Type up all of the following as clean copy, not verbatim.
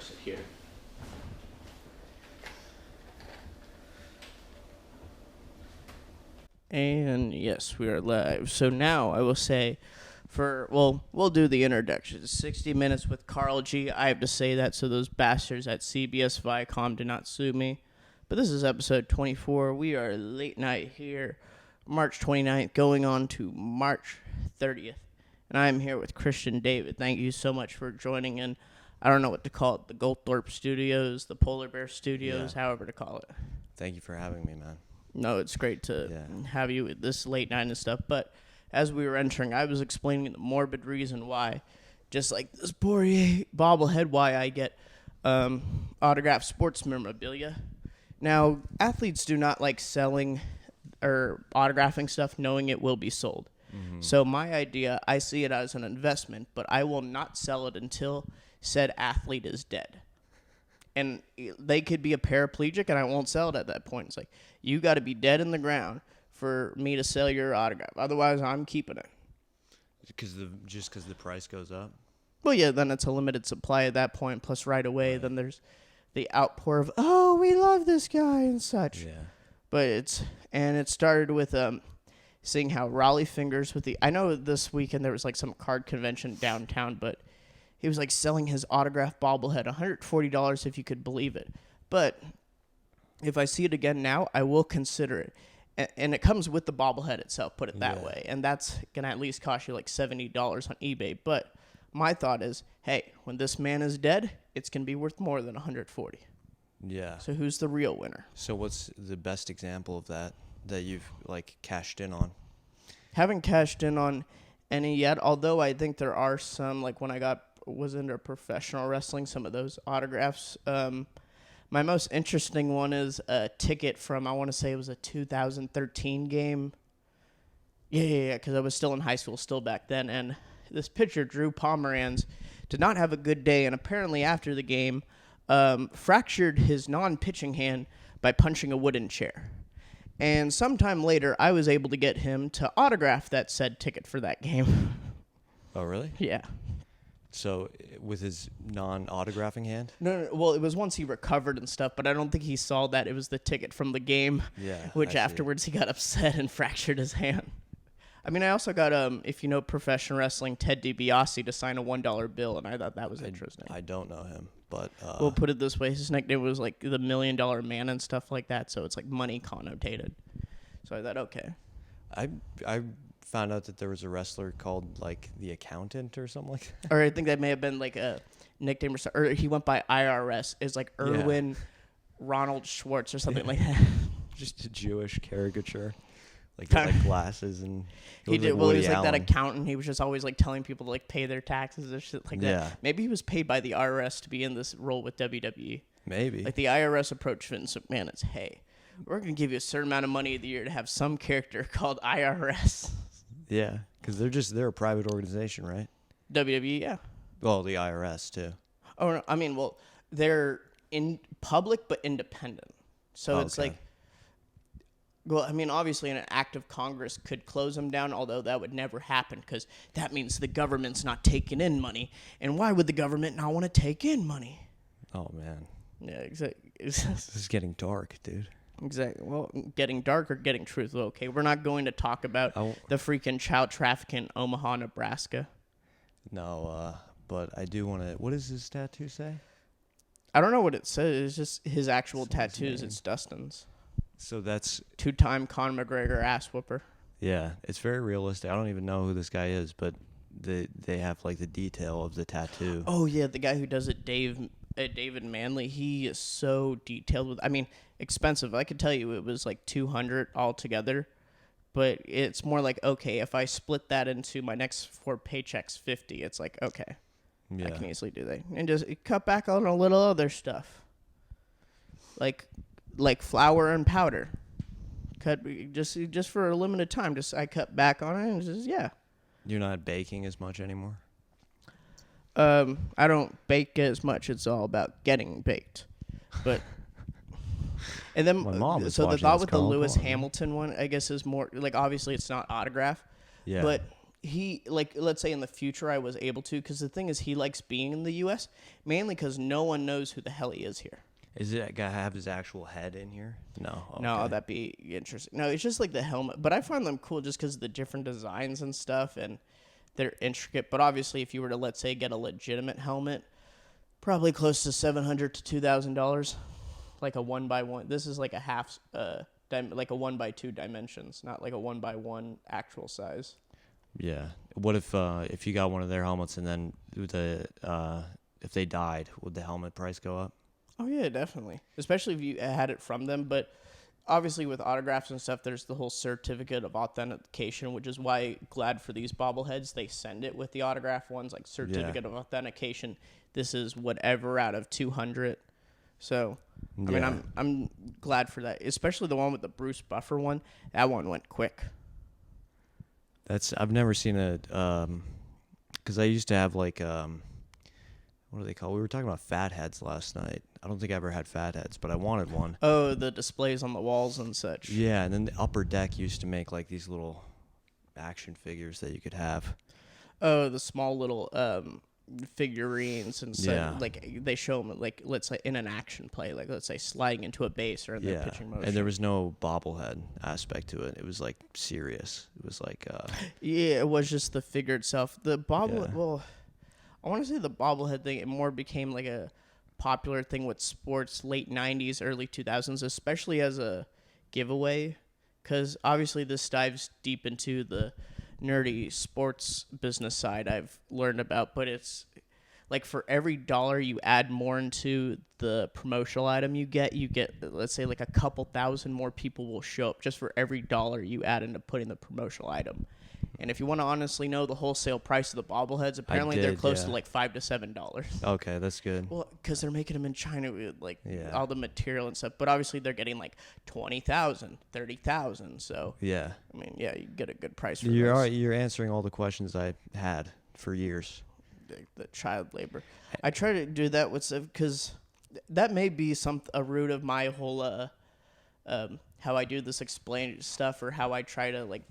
press it here. And yes, we are live. So now I will say we'll do the introduction. 60 minutes with Karl G. I have to say that so those bastards at CBS Viacom do not sue me. But this is episode 24. We are late night here, March 29th, going on to March 30th. And I am here with Christian David. Thank you so much for joining in. I don't know what to call it, the Goldthorpe Studios, the Polar Bear Studios, however to call it. Thank you for having me, man. No, it's great to have you at this late night and stuff. But as we were entering, I was explaining the morbid reason why, just like this Poirier bobblehead, why I get autographed sports memorabilia. Now, athletes do not like selling or autographing stuff knowing it will be sold. Mm-hmm. So my idea, I see it as an investment, but I will not sell it until said athlete is dead. And they could be a paraplegic, and I won't sell it at that point. It's like, you got to be dead in the ground for me to sell your autograph. Otherwise, I'm keeping it. Because the price goes up? Well, yeah, then it's a limited supply at that point. Plus, right away, then there's the outpour of, oh, we love this guy and such. Yeah. But it started with seeing how Raleigh Fingers with I know this weekend there was like some card convention downtown, but he was like selling his autographed bobblehead, $140 if you could believe it. But if I see it again now, I will consider it. And it comes with the bobblehead itself, put it that way. And that's going to at least cost you like $70 on eBay. But my thought is, hey, when this man is dead, it's going to be worth more than $140. Yeah. So who's the real winner? So what's the best example of that you've like cashed in on? Haven't cashed in on any yet, although I think there are some, like when I was into professional wrestling, some of those autographs. My most interesting one is a ticket from, I want to say it was a 2013 game. Yeah, because I was still in high school, still back then. And this pitcher, Drew Pomeranz, did not have a good day, and apparently after the game, fractured his non-pitching hand by punching a wooden chair. And sometime later, I was able to get him to autograph that said ticket for that game. Oh, really? Yeah. So with his non-autographing hand? No, well, it was once he recovered and stuff, but I don't think he saw that it was the ticket from the game. Yeah. Which afterwards he got upset and fractured his hand. I mean, I also got, if you know professional wrestling, Ted DiBiase to sign a $1 bill, and I thought that was interesting. I don't know him, but... we'll put it this way. His nickname was, like, the $1 Million Man and stuff like that, so it's, like, money connotated. So I thought, okay. I found out that there was a wrestler called, like, The Accountant or something like that. Or I think that may have been, like, a nickname or he went by IRS. It's, like, Erwin Ronald Schwartz or something like that. Just a Jewish caricature. Like, he had, like, glasses and... He did. Well, he was like that accountant. He was just always like telling people to like pay their taxes or shit like that. Maybe he was paid by the IRS to be in this role with WWE. Maybe. Like the IRS approached Vince McMahon. It's, hey, we're gonna give you a certain amount of money a year to have some character called IRS. Yeah, because they're a private organization, right? WWE, yeah. Well, the IRS too. Oh, no, I mean, well, they're in public but independent. So it's like. Well, I mean, obviously an act of Congress could close them down, although that would never happen because that means the government's not taking in money. And why would the government not want to take in money? Oh, man. Yeah, exactly. This is getting dark, dude. Exactly. Well, getting dark or getting truthful. Okay, we're not going to talk about the freaking child trafficking in Omaha, Nebraska. No, but I do want to... What does his tattoo say? I don't know what it says. It's just his actual tattoos. It's Dustin's. So that's... Two-time Conor McGregor ass whooper. Yeah, it's very realistic. I don't even know who this guy is, but they have, like, the detail of the tattoo. Oh, yeah, the guy who does it, David Manley, he is so detailed. I mean, expensive. I could tell you it was, like, $200 altogether, but it's more like, okay, if I split that into my next 4 paychecks, $50, it's like, okay, I can easily do that. And just cut back on a little other stuff. Like flour and powder, cut just for a limited time. I cut back on it, and just You're not baking as much anymore. I don't bake as much. It's all about getting baked, but and then my mom is so the thought with the Karl, Lewis Hamilton one, I guess, is more like obviously it's not autograph, but he, like, let's say in the future I was able to, because the thing is he likes being in the U.S. mainly because no one knows who the hell he is here. Is it gonna have his actual head in here? No. Okay. No, that'd be interesting. No, it's just like the helmet. But I find them cool just because of the different designs and stuff, and they're intricate. But obviously, if you were to, let's say, get a legitimate helmet, probably close to $700 to $2,000, like a 1x1. This is like a half, like a 1x2 dimensions, not like a 1x1 actual size. Yeah. What if you got one of their helmets and then if they died, would the helmet price go up? Oh, yeah, definitely. Especially if you had it from them. But obviously with autographs and stuff, there's the whole certificate of authentication, which is why glad for these bobbleheads, they send it with the autograph ones, like certificate of authentication. This is whatever out of 200. So, I mean, I'm glad for that, especially the one with the Bruce Buffer one. That one went quick. I've never seen because I used to have like what do they call? We were talking about fat heads last night. I don't think I ever had fat heads, but I wanted one. Oh, the displays on the walls and such. Yeah, and then the Upper Deck used to make like these little action figures that you could have. Oh, the small little figurines and stuff. Yeah. Like they show them, like, let's say in an action play, like let's say sliding into a base or in their pitching motion. And there was no bobblehead aspect to it. It was like serious. It was like yeah, it was just the figure itself. The bobblehead, well, I want to say the bobblehead thing, it more became like a popular thing with sports late 90s, early 2000s, especially as a giveaway, because obviously this dives deep into the nerdy sports business side I've learned about, but it's like for every dollar you add more into the promotional item you get, let's say like a couple thousand more people will show up just for every dollar you add into putting the promotional item. And if you want to honestly know the wholesale price of the bobbleheads, apparently they're close to like $5 to $7. Okay, that's good. Well, because they're making them in China with like all the material and stuff. But obviously they're getting like 20,000, 30,000. So yeah, I mean, yeah, you get a good price for You're answering all the questions I had for years. The child labor. I try to do that with stuff because that may be a root of my whole how I do this explain stuff, or how I try to like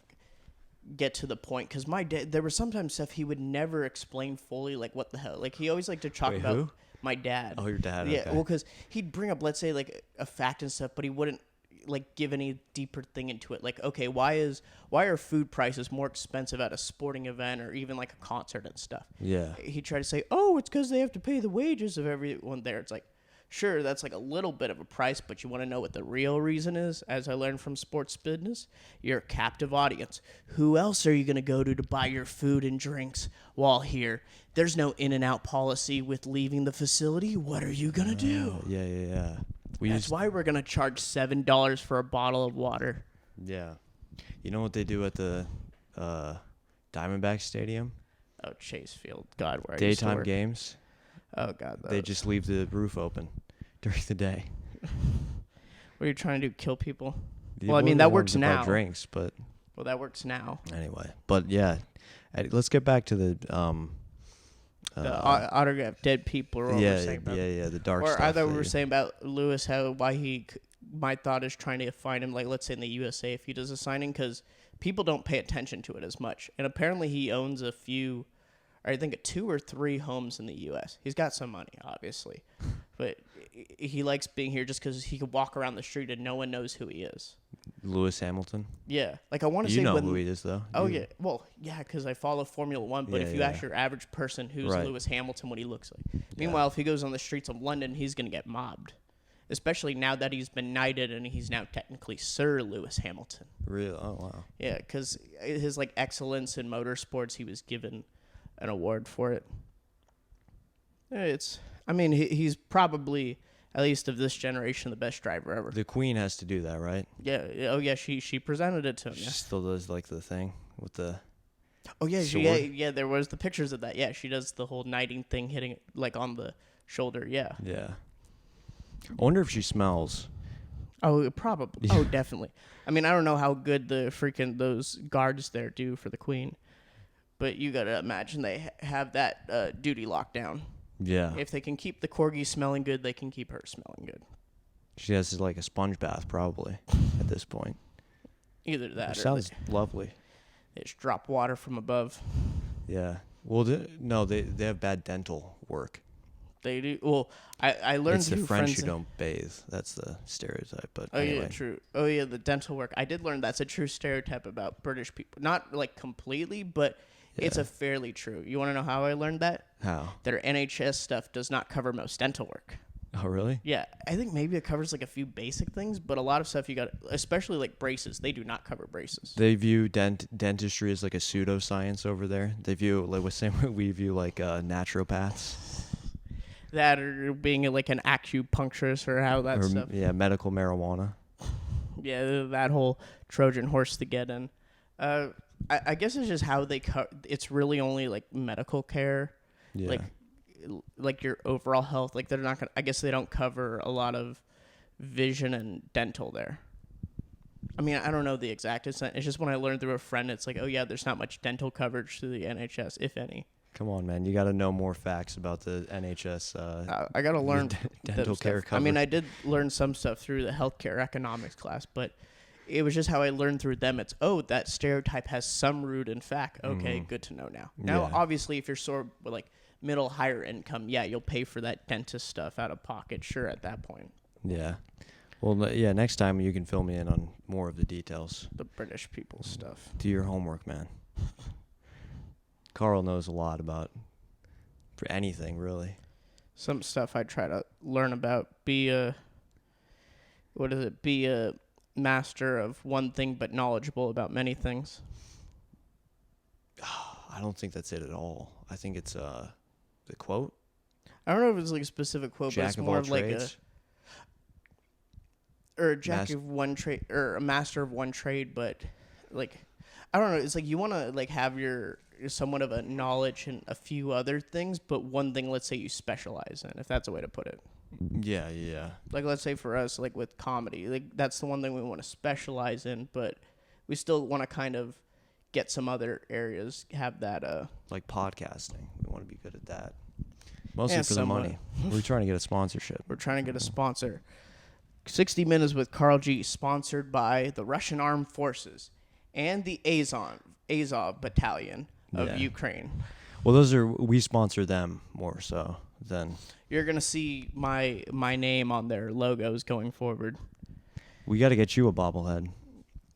get to the point, because my dad, there was sometimes stuff he would never explain fully, like what the hell, like he always liked to talk about who? My dad. Oh, your dad. Yeah, okay. well, because he'd bring up, let's say, like a fact and stuff, but he wouldn't like give any deeper thing into it, like, okay, why are food prices more expensive at a sporting event or even like a concert and stuff. Yeah, he tried to say, oh, it's because they have to pay the wages of everyone there. It's like, sure, that's like a little bit of a price, but you want to know what the real reason is? As I learned from sports business, you're a captive audience. Who else are you going to go to buy your food and drinks while here? There's no in-and-out policy with leaving the facility. What are you going to do? Yeah. That's why we're going to charge $7 for a bottle of water. Yeah. You know what they do at the Diamondback Stadium? Oh, Chase Field. God, where Daytime games. Oh, God. They just leave the roof open during the day. What are you trying to do, kill people? Yeah, well, I mean, that works now. Drinks, but... Well, that works now. Anyway. But, yeah. Let's get back to the autograph dead people. Or what we're saying about the dark or stuff. Or either we were saying about Lewis, my thought is trying to find him, like, let's say in the USA, if he does a signing, because people don't pay attention to it as much. And apparently he owns a few... I think 2 or 3 homes in the U.S. He's got some money, obviously, but he likes being here just because he could walk around the street and no one knows who he is. Lewis Hamilton? Yeah. Like, I want to say... You know who he is, though. Oh, yeah. Well, yeah, because I follow Formula One, but if you ask your average person who's Lewis Hamilton what he looks like. Meanwhile, if he goes on the streets of London, he's going to get mobbed, especially now that he's been knighted and he's now technically Sir Lewis Hamilton. Really? Oh, wow. Yeah, because his, like, excellence in motorsports, he was given an award for it. He's probably, at least of this generation, the best driver ever. The Queen has to do that, right? Yeah. Oh, yeah. She presented it to him. She yeah. still does like the thing with the. Oh yeah, sword. yeah. There was the pictures of that. Yeah, she does the whole knighting thing, hitting it like on the shoulder. Yeah. Yeah. I wonder if she smells. Oh, probably. Oh, definitely. I mean, I don't know how good those guards there do for the Queen. But you got to imagine they have that duty locked down. Yeah. If they can keep the corgi smelling good, they can keep her smelling good. She has like a sponge bath probably at this point. Either that Which sounds lovely. They just drop water from above. Yeah. Well, no, they have bad dental work. They do. Well, I learned It's the through French friends. who don't bathe. That's the stereotype. But Oh anyway. yeah, true. Oh yeah, the dental work. I did learn that's a true stereotype about British people. Not like completely, but it's a fairly true. You want to know how I learned that? How? Their NHS stuff does not cover most dental work. Oh, really? Yeah, I think maybe it covers like a few basic things, but a lot of stuff you got, especially like braces, they do not cover braces. They view dentistry as like a pseudoscience over there. They view like the same way we view like naturopaths. That or being like an acupuncturist or how that stuff. Yeah, medical marijuana. Yeah, that whole Trojan horse to get in. I guess it's just how they it's really only like medical care, Yeah. like your overall health. Like they're not gonna. I guess they don't cover a lot of vision and dental there. I mean, I don't know the exact extent. It's just when I learned through a friend, it's like, oh yeah, there's not much dental coverage through the NHS, if any. Come on, man. You got to know more facts about the NHS. I got to learn dental care coverage. I mean, I did learn some stuff through the healthcare economics class, but it was just how I learned through them. It's, that stereotype has some root in fact. Okay, good to know now. Now, obviously, if you're sort of like middle, higher income, yeah, you'll pay for that dentist stuff out of pocket, sure, at that point. Yeah. Well, yeah, next time you can fill me in on more of the details. The British people stuff. Do your homework, man. Karl knows a lot about for anything, really. Some stuff I try to learn about. Be a master of one thing but knowledgeable about many things. I don't think that's it at all. I think it's the quote. I don't know if it's like a specific quote, but it's more of like a jack of one trade or a master of one trade, but like I don't know. It's like you want to like have your somewhat of a knowledge in a few other things, but one thing, let's say you specialize in, if that's a way to put it. Yeah, yeah. Like let's say for us, like with comedy, like that's the one thing we want to specialize in, but we still want to kind of get some other areas have that. Like podcasting, we want to be good at that. Mostly for somewhat. the money. We're trying to get a sponsorship. We're trying to get a sponsor. 60 Minutes with Karl G, sponsored by the Russian Armed Forces and the Azov Battalion of Ukraine. Well, we sponsor them more so than. You're gonna see my name on their logos going forward. We got to get you a bobblehead.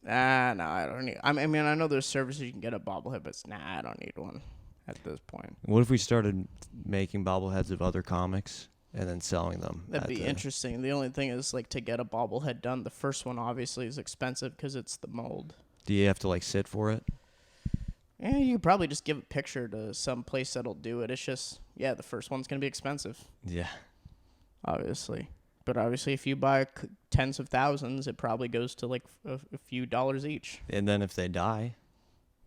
No, I don't need. I mean, I know there's services you can get a bobblehead, but I don't need one at this point. What if we started making bobbleheads of other comics and then selling them? That'd be interesting. The only thing is, like, to get a bobblehead done, the first one obviously is expensive because it's the mold. Do you have to like sit for it? Yeah, you could probably just give a picture to some place that'll do it. It's just, the first one's gonna be expensive. Yeah. Obviously. But obviously, if you buy tens of thousands, it probably goes to like a few dollars each. And then if they die.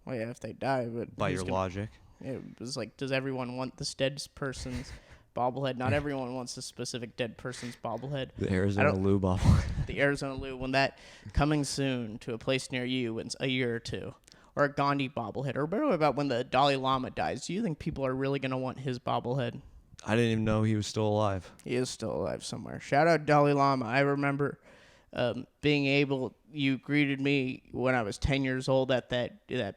Well, yeah, if they die, but by your logic. It was like, does everyone want this dead person's bobblehead? Not everyone wants a specific dead person's bobblehead. The Arizona Lou bobblehead. The Arizona Lou, when that coming soon to a place near you in a year or two. Or a Gandhi bobblehead. Or what about when the Dalai Lama dies? Do you think people are really going to want his bobblehead? I didn't even know he was still alive. He is still alive somewhere. Shout out Dalai Lama. I remember you greeted me when I was 10 years old at that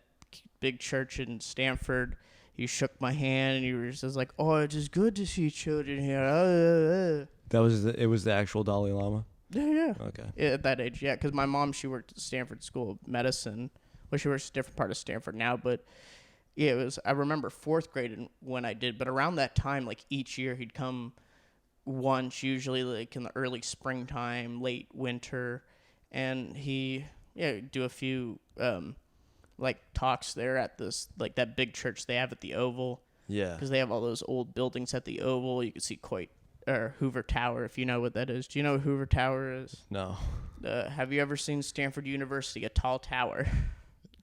big church in Stanford. You shook my hand and you were just like, oh, it is good to see children here. It was the actual Dalai Lama? Yeah. Okay. At that age, yeah. Because my mom, she worked at Stanford School of Medicine. Well, she works a different part of Stanford now, but yeah, I remember fourth grade when I did, but around that time, like each year he'd come once, usually like in the early springtime, late winter, and he do a few like talks there at this like that big church they have at the Oval. Yeah. Because they have all those old buildings at the Oval. You can see Hoover Tower, if you know what that is. Do you know what Hoover Tower is? No. Have you ever seen Stanford University, a tall tower?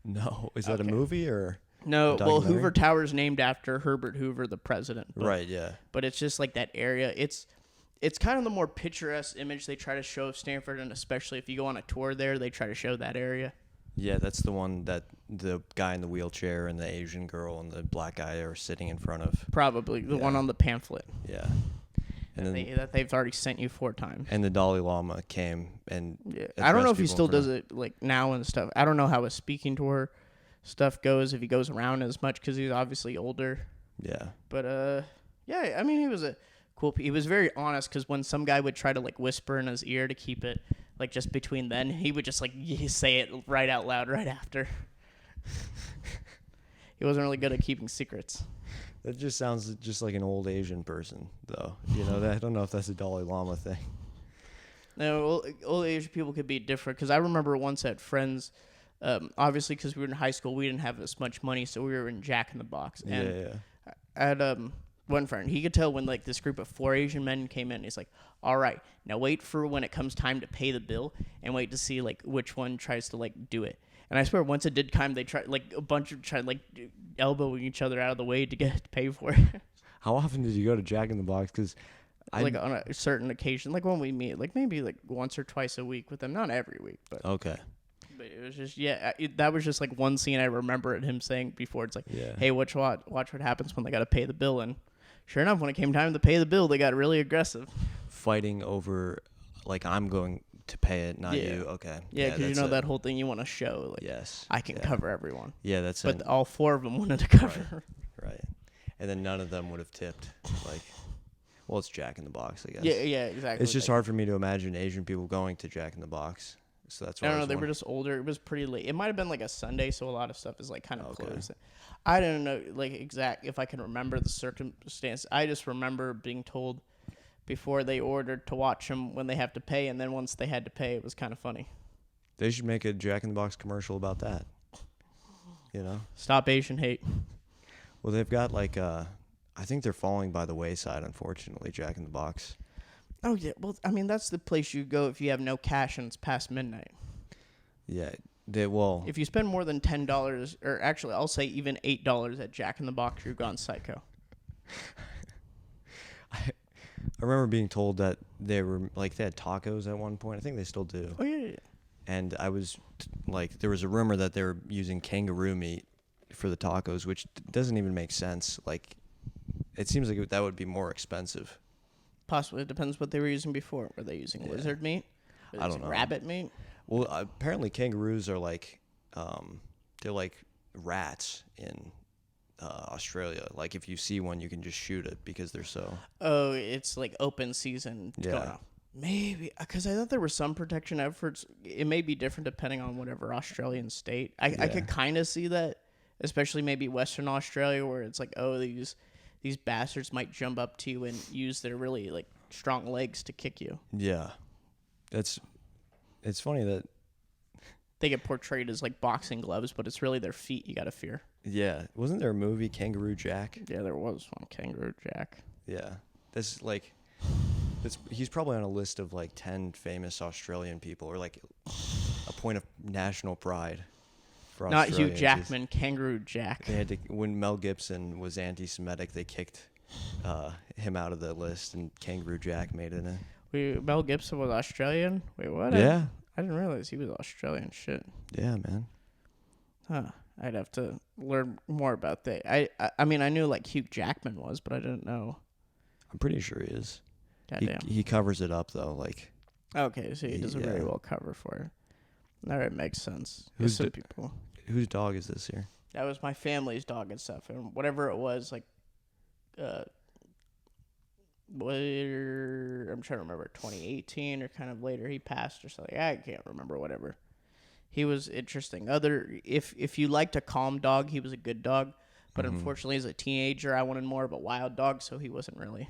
No. Is that a movie or? No, well, Hoover Tower is named after Herbert Hoover, the president. Right, yeah. But it's just like that area. It's kind of the more picturesque image they try to show of Stanford, and especially if you go on a tour there, they try to show that area. Yeah, that's the one that the guy in the wheelchair and the Asian girl and the black guy are sitting in front of. Probably the one on the pamphlet. Yeah. And that they've already sent you 4 times. And the Dalai Lama came and I don't know if he still does it like now and stuff. I don't know how his speaking tour stuff goes, if he goes around as much, because he's obviously older. Yeah. But yeah, I mean, he was a cool. He was very honest, because when some guy would try to like whisper in his ear to keep it like just between then, he would just like say it right out loud right after. He wasn't really good at keeping secrets. That just sounds just like an old Asian person, though. You know, I don't know if that's a Dalai Lama thing. No, old Asian people could be different, because I remember once at friends, obviously because we were in high school, we didn't have as much money, so we were in Jack in the Box. And I had one friend, he could tell when like this group of 4 Asian men came in. He's like, all right, now wait for when it comes time to pay the bill, and wait to see like which one tries to like do it. And I swear, once it did time, they tried like a bunch of tried like elbowing each other out of the way to get to pay for it. How often did you go to Jack in the Box? Because like on a certain occasion, like when we meet, like maybe like once or twice a week with them, not every week, but okay. But it was just that was just like one scene I remember at him saying before. It's like, hey, watch what happens when they got to pay the bill. And sure enough, when it came time to pay the bill, they got really aggressive, fighting over like I'm going to pay it, not you. Okay. Yeah, because you know that whole thing you want to show. Like, yes. I can cover everyone. Yeah, that's. But all 4 of them wanted to cover. Right. And then none of them would have tipped. Like, well, it's Jack in the Box, I guess. Yeah, exactly. It's just hard for me to imagine Asian people going to Jack in the Box. So that's why I don't know. They were just older. It was pretty late. It might have been like a Sunday, so a lot of stuff is like kind of Okay. closed. I don't know, like exact if I can remember the circumstance. I just remember being told before they ordered to watch them when they have to pay, and then once they had to pay, it was kind of funny. They should make a Jack in the Box commercial about that. You know? Stop Asian hate. Well, they've got like I think they're falling by the wayside, unfortunately, Jack in the Box. Oh yeah, well I mean that's the place you go if you have no cash and it's past midnight. Yeah, if you spend more than $10, or actually I'll say even $8 at Jack in the Box, you've gone psycho. I remember being told that they were like they had tacos at one point. I think they still do. Oh yeah. And I was like, there was a rumor that they were using kangaroo meat for the tacos, which doesn't even make sense. Like, it seems like that would be more expensive. Possibly. It depends what they were using before. Were they using lizard meat? I don't know. Rabbit meat? Well, apparently kangaroos are like, they're like rats in Australia. Like, if you see one, you can just shoot it because they're so. Oh, it's like open season. Yeah. Maybe, because I thought there were some protection efforts. It may be different depending on whatever Australian state. I could kind of see that, especially maybe Western Australia, where it's like, oh, these bastards might jump up to you and use their really like strong legs to kick you. Yeah, it's funny that they get portrayed as like boxing gloves, but it's really their feet you gotta fear. Yeah, wasn't there a movie Kangaroo Jack? Yeah, there was one, Kangaroo Jack. Yeah, that's like. He's probably on a list of like 10 famous Australian people, or like a point of national pride for Not Australia. Hugh Jackman, Kangaroo Jack. They had to, when Mel Gibson was anti-Semitic, they kicked him out of the list, and Kangaroo Jack made it in. Mel Gibson was Australian? Wait, what? Yeah. I didn't realize he was Australian. Shit. Yeah, man. Huh. I'd have to learn more about that. I mean, I knew like Hugh Jackman was, but I didn't know. I'm pretty sure he is. Goddamn. He covers it up though, like. Okay, so he does a very well cover for it. All right, makes sense. Whose people? Whose dog is this here? That was my family's dog and stuff, and whatever it was, like, I'm trying to remember, 2018 or kind of later, he passed or something. I can't remember. Whatever. He was interesting. If you liked a calm dog, he was a good dog, but unfortunately, as a teenager, I wanted more of a wild dog, so he wasn't really.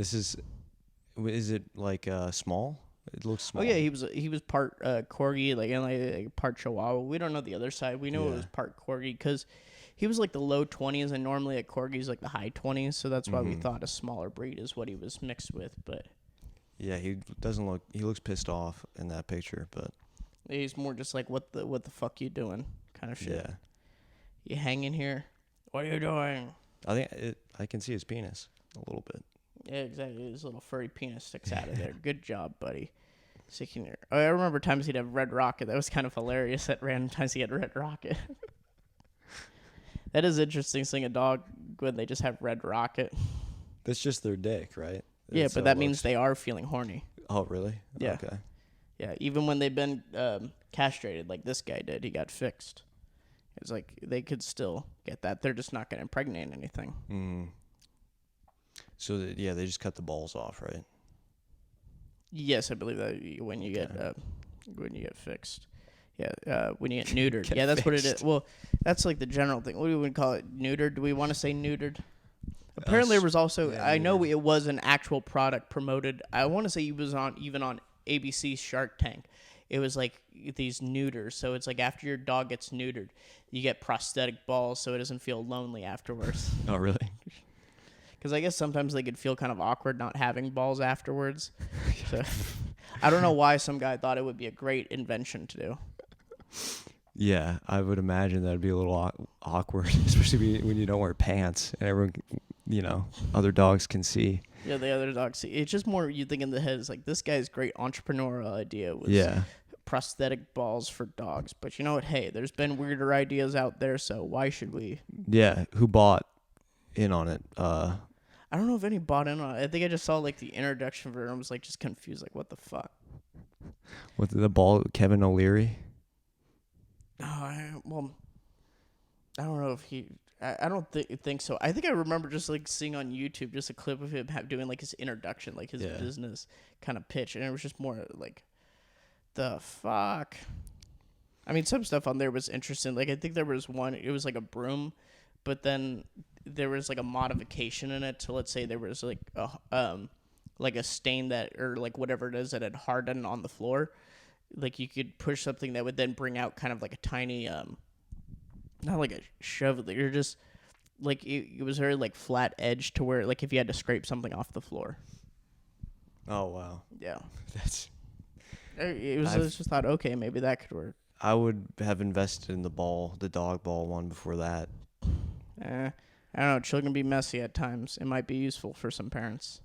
Is it like small? It looks small. Oh yeah, he was part corgi, like part Chihuahua. We don't know the other side. We know it was part corgi because he was like the low 20s, and normally at corgis like the high 20s. So that's why we thought a smaller breed is what he was mixed with. But yeah, he looks pissed off in that picture, but he's more just like what the fuck you doing kind of shit. Yeah, you hanging here? What are you doing? I can see his penis a little bit. Yeah, exactly. His little furry penis sticks out of there. Good job, buddy. Sticking there. Oh, I remember times he'd have Red Rocket. That was kind of hilarious. At random times he had Red Rocket. That is interesting, seeing a dog when they just have Red Rocket. That's just their dick, right? Yeah, but that means they are feeling horny. Oh, really? Yeah. Okay. Yeah, even when they've been castrated, like this guy did, he got fixed. It's like they could still get that. They're just not going to impregnate anything. Mm. So yeah, they just cut the balls off, right? Yes, I believe that when you get fixed. Yeah, when you get neutered. Yeah, that's what it is. Well, that's like the general thing. What do we call it? Neutered? Do we want to say neutered? Apparently, there was also. Yeah, I know it was an actual product promoted. I want to say it was even on ABC's Shark Tank. It was like these neuters. So it's like after your dog gets neutered, you get prosthetic balls so it doesn't feel lonely afterwards. Oh, really? Because I guess sometimes they could feel kind of awkward not having balls afterwards. So I don't know why some guy thought it would be a great invention to do. Yeah, I would imagine that'd be a little awkward, especially when you don't wear pants and everyone, other dogs can see. Yeah, the other dogs see. It's just more you think in the head. It's like this guy's great entrepreneurial idea was prosthetic balls for dogs. But you know what? Hey, there's been weirder ideas out there, so why should we? Yeah, who bought in on it? I don't know if any bought in on it. I think I just saw like the introduction for it and was like just confused, like what the fuck? What the ball? Kevin O'Leary? Oh, I don't know if he. I don't think so. I think I remember just like seeing on YouTube just a clip of him doing like his introduction, like his business kind of pitch, and it was just more like, the fuck. I mean, some stuff on there was interesting. Like I think there was one. It was like a broom, but then there was like a modification in it to, let's say there was like a stain that, or like whatever it is that had hardened on the floor. Like you could push something that would then bring out kind of like a tiny not like a shovel. You're just like it was very like flat edge to where like if you had to scrape something off the floor. Oh wow. Yeah. I just thought, okay, maybe that could work. I would have invested in the dog ball one before that. I don't know. Children be messy at times. It might be useful for some parents.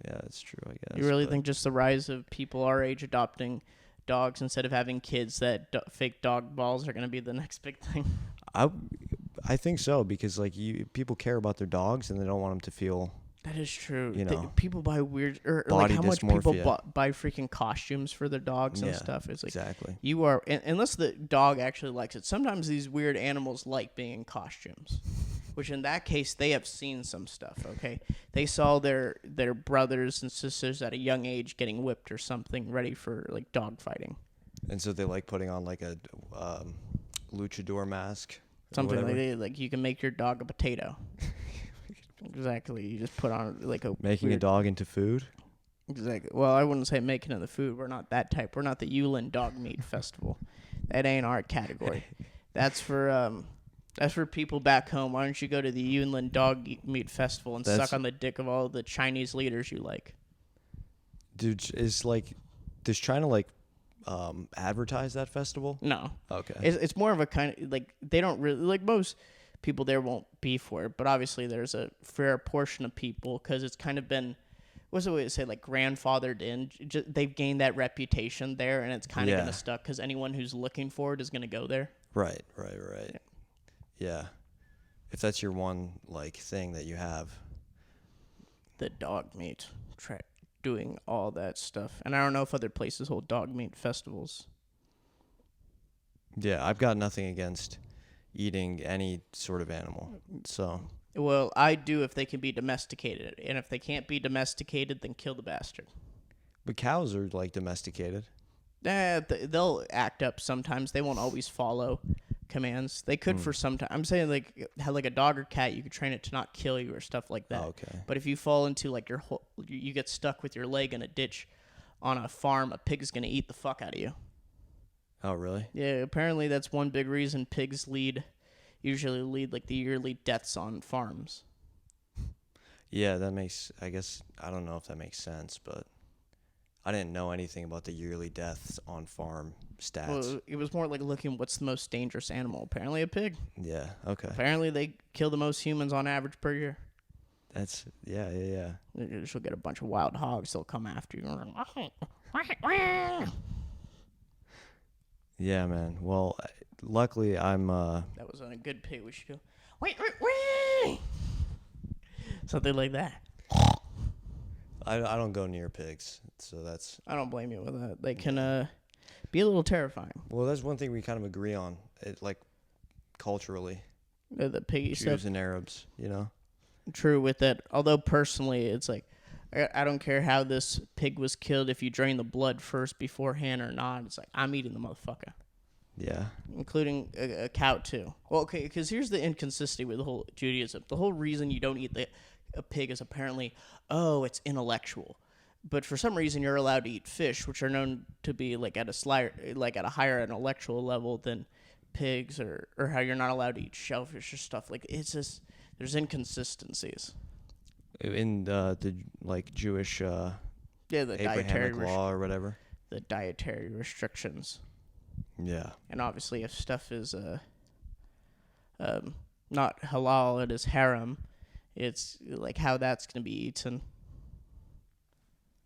Yeah, that's true, I guess. You really think just the rise of people our age adopting dogs instead of having kids, that fake dog balls are going to be the next big thing? I think so, because like people care about their dogs and they don't want them to feel. That is true. People buy weird or body like how much dysmorphia. People buy freaking costumes for their dogs and stuff. It's like exactly. You are unless the dog actually likes it. Sometimes these weird animals like being in costumes, which in that case they have seen some stuff. Okay, they saw their brothers and sisters at a young age getting whipped or something, ready for like dog fighting. And so they like putting on like a luchador mask. Something like that. Like you can make your dog a potato. Exactly. You just put on like making a dog into food. Exactly. Well, I wouldn't say making it the food. We're not that type. We're not the Yulin Dog Meat Festival. That ain't our category. That's for people back home. Why don't you go to the Yulin Dog Meat Festival and suck on the dick of all the Chinese leaders you like? Dude, does China like advertise that festival? No. Okay. It's more of a kind of like they don't really like most people there won't be for it, but obviously there's a fair portion of people because it's kind of been, what's the way to say, like grandfathered in. They've gained that reputation there, and it's kind of going to stuck because anyone who's looking for it is going to go there. Right. Yeah. If that's your one like thing that you have. The dog meat, doing all that stuff, and I don't know if other places hold dog meat festivals. Yeah, I've got nothing against eating any sort of animal. So. Well, I do if they can be domesticated, and if they can't be domesticated, then kill the bastard. But cows are like domesticated. They'll act up sometimes. They won't always follow commands. They could for some time. I'm saying like how like a dog or cat, you could train it to not kill you or stuff like that. Oh, okay. But if you fall into like you get stuck with your leg in a ditch on a farm, a pig is gonna eat the fuck out of you. Oh, really? Yeah, apparently that's one big reason pigs usually lead like the yearly deaths on farms. Yeah, that makes, I guess, I don't know if that makes sense, but I didn't know anything about the yearly deaths on farm stats. Well, it was more like looking what's the most dangerous animal. Apparently a pig. Yeah, okay. Apparently they kill the most humans on average per year. That's, yeah. She'll get a bunch of wild hogs. They'll come after you. Yeah, man. Well, luckily I'm That was on a good pig. We should go something like that. I don't go near pigs, so that's. I don't blame you with that. They can be a little terrifying. Well, that's one thing we kind of agree on. Like culturally, The piggy Jews stuff. and Arabs, you know. True with that. Although personally, it's like I don't care how this pig was killed. If you drain the blood first beforehand or not, it's like I'm eating the motherfucker. Yeah. Including a cow too. Well, okay, because here's the inconsistency with the whole Judaism. The whole reason you don't eat a pig is apparently, it's intellectual. But for some reason, you're allowed to eat fish, which are known to be like at a higher intellectual level than pigs, or how you're not allowed to eat shellfish or stuff. Like it's just there's inconsistencies. In the like Jewish The Abrahamic law or whatever. The dietary restrictions. Yeah. And obviously, if stuff is not halal, it is haram. It's like how that's going to be eaten.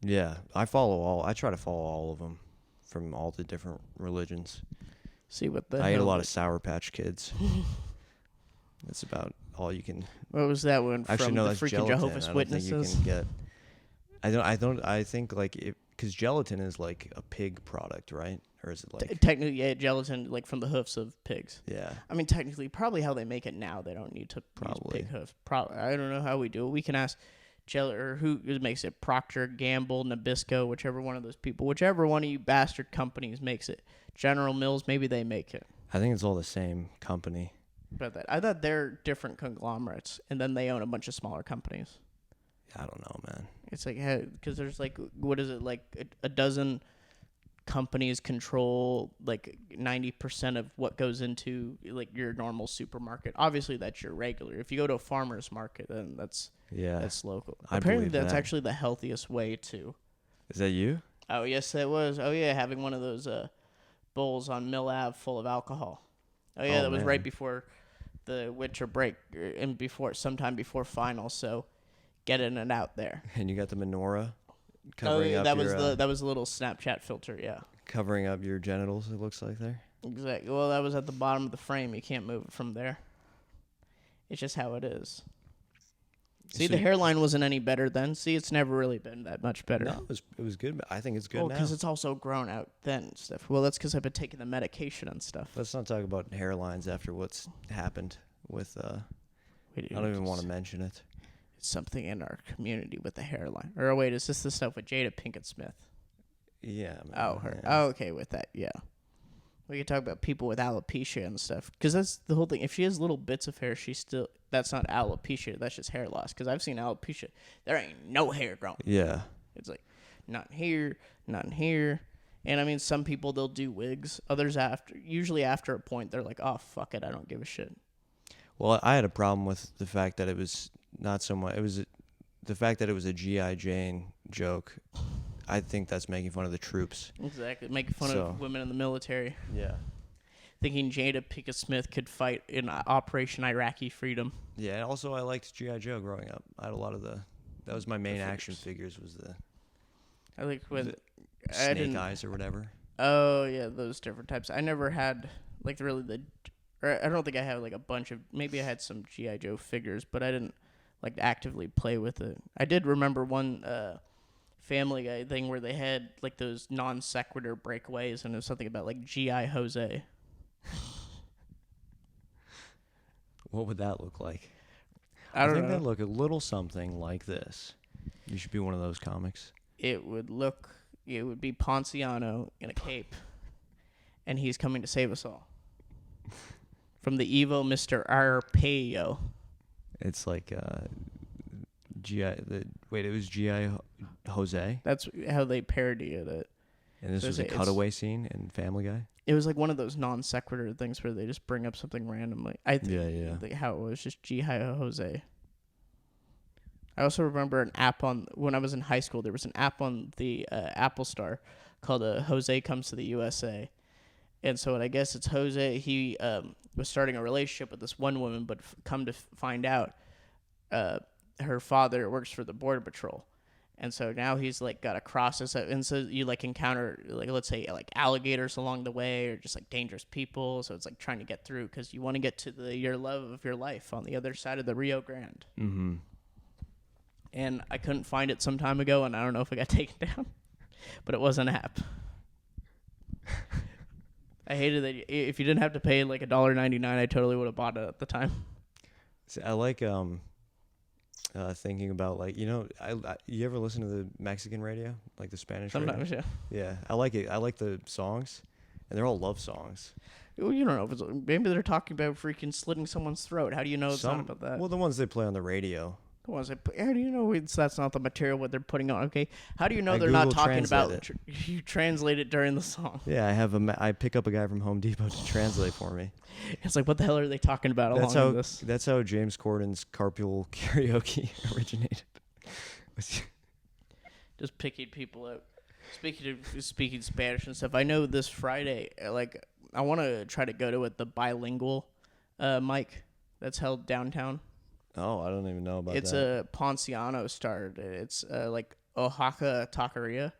Yeah, I try to follow all of them from all the different religions. See what the I ate a lot of Sour Patch Kids. That's about all you can. What was that one from? Actually, no, the that's freaking gelatin. Jehovah's I don't Witnesses? think you can get. I think like because gelatin is like a pig product, right? Or is it like Technically, yeah, gelatin like from the hoofs of pigs. Yeah. I mean, technically, probably how they make it now, they don't need to use pig hoof. I don't know how we do it. We can ask or who makes it, Procter, Gamble, Nabisco, whichever one of those people, whichever one of you bastard companies makes it. General Mills, maybe they make it. I think it's all the same company. But I thought they're different conglomerates, and then they own a bunch of smaller companies. I don't know, man. It's like, because there's like, what is it, like a dozen companies control like 90% of what goes into like your normal supermarket. Obviously, that's your regular. If you go to a farmer's market, then that's local. Apparently, that's actually the healthiest way to. Is that you? Oh yes, it was. Oh yeah, having one of those bowls on Mill Ave full of alcohol. Oh yeah, that was right before the winter break and sometime before finals. So getting it out there. And you got the menorah covering up that was a little Snapchat filter, yeah. Covering up your genitals, it looks like there. Exactly. Well, that was at the bottom of the frame. You can't move it from there. It's just how it is. See, the hairline wasn't any better then. See, it's never really been that much better. No, it was good. I think it's good now. Because it's also grown out then and stuff. Well, that's because I've been taking the medication and stuff. Let's not talk about hairlines after what's happened with. I don't even want to mention it. It's something in our community with the hairline. Or wait, is this the stuff with Jada Pinkett Smith? Yeah. Man, her. Yeah. Oh, okay, with that, yeah. We could talk about people with alopecia and stuff. Because that's the whole thing. If she has little bits of hair, that's not alopecia. That's just hair loss. Because I've seen alopecia. There ain't no hair growing. Yeah. It's like, not here, not in here. And I mean, some people, they'll do wigs. Others, usually after a point, they're like, oh, fuck it, I don't give a shit. Well, I had a problem with the fact that it was not so much. It was the fact that it was a G.I. Jane joke. I think that's making fun of the troops. Exactly. Making fun of women in the military. Yeah. Thinking Jada Pinkett Smith could fight in Operation Iraqi Freedom. Yeah, and also I liked G.I. Joe growing up. I had a lot of that was my main action figures was the I like when Snake Eyes or whatever. Oh, yeah, those different types. I never had like I don't think I have like a bunch of, maybe I had some G.I. Joe figures, but I didn't like actively play with it. I did remember one Family Guy thing where they had like those non sequitur breakaways, and it was something about like G.I. Jose. What would that look like? I don't think know. that'd look a little something like this. You should be one of those comics. It would be Ponciano in a cape, and he's coming to save us all. From the evil Mr. Arpaio. It's like it was G.I. Jose? That's how they parodied it. And this was a cutaway scene in Family Guy? It was like one of those non sequitur things where they just bring up something randomly. I think how it was just G.I. Jose. I also remember an app when I was in high school, there was an app on the Apple Store called Jose Comes to the USA. And so I guess it's Jose. He was starting a relationship with this one woman, but come to find out, her father works for the Border Patrol. And so now he's like got to cross this, and so you like encounter like, let's say, like alligators along the way, or just like dangerous people. So it's like trying to get through because you want to get to your love of your life on the other side of the Rio Grande. Mm-hmm. and I couldn't find it some time ago, and I don't know if it got taken down, but it was an app. I hated that. If you didn't have to pay like $1.99, I totally would have bought it at the time. See, I like thinking about like you ever listen to the Mexican radio, like the Spanish Sometimes, radio? yeah. Yeah, I like it. I like the songs, and they're all love songs. Well, you don't know if it's, maybe they're talking about freaking slitting someone's throat. How do you know it's not about that? Well, the ones they play on the radio. The ones how do you know that's not the material what they're putting on? Okay, how do you know I they're not Google talking about? Translate You translate it during the song. Yeah, I pick up a guy from Home Depot to translate for me. It's like, what the hell are they talking about along with this? That's how James Corden's carpool karaoke originated. Just picking people out. Speaking Spanish and stuff. I know this Friday, like I want to try to go to the bilingual mic that's held downtown. Oh, I don't even know about that. It's a Ponciano started. It's like Oaxaca Taqueria.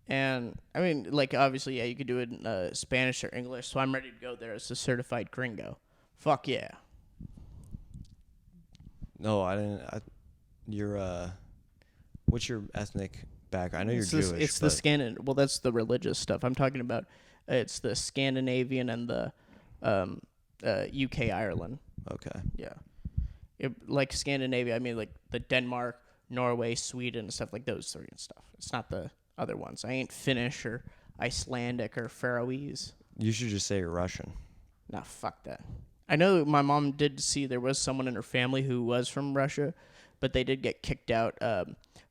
And, I mean, like, obviously, yeah, you could do it in Spanish or English, so I'm ready to go there as a certified gringo. Fuck yeah. No, I didn't. What's your ethnic background? I know you're Jewish. It's the well, that's the religious stuff. I'm talking about, it's the Scandinavian and the UK, Ireland. Okay. Yeah. Like Scandinavia, I mean, like the Denmark, Norway, Sweden, and stuff like those three and stuff. It's not the other ones. I ain't Finnish or Icelandic or Faroese. You should just say you're Russian. Nah, fuck that. I know my mom did see there was someone in her family who was from Russia, but they did get kicked out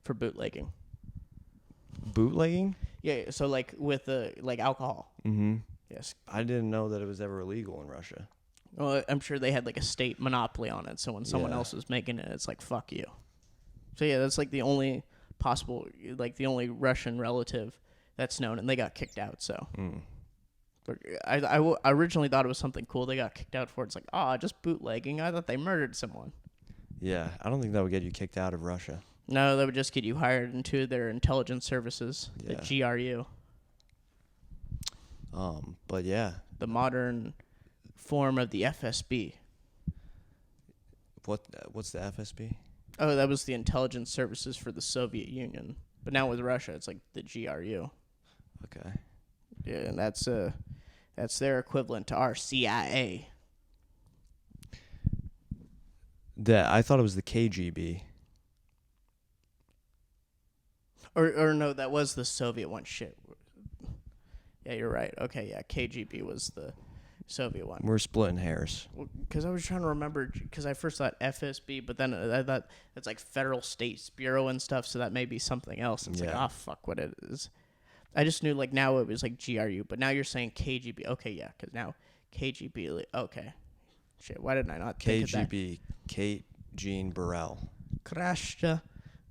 for bootlegging. Bootlegging? Yeah, so like with like alcohol. Mm-hmm. Yes. I didn't know that it was ever illegal in Russia. Well, I'm sure they had like a state monopoly on it, so when someone else was making it, it's like, fuck you. So yeah, that's like the only possible, like the only Russian relative that's known, and they got kicked out, so. But I originally thought it was something cool they got kicked out for. It's like, just bootlegging. I thought they murdered someone. Yeah, I don't think that would get you kicked out of Russia. No, that would just get you hired into their intelligence services, the GRU. But yeah. The modern form of the FSB. What's the FSB? Oh, that was the intelligence services for the Soviet Union. But now with Russia, it's like the GRU. Okay. Yeah, and that's their equivalent to our CIA. I thought it was the KGB. Or no, that was the Soviet one. Shit. Yeah, you're right. Okay, yeah, KGB was the Soviet one. We're splitting hairs. Because I was trying to remember, because I first thought FSB, but then I thought it's like Federal States Bureau and stuff, so that may be something else. It's like, fuck what it is. I just knew like now it was like GRU, but now you're saying KGB. Okay, yeah, because now KGB, okay. Shit, why didn't I not think of that? KGB, Kate Jean Burrell. Krashta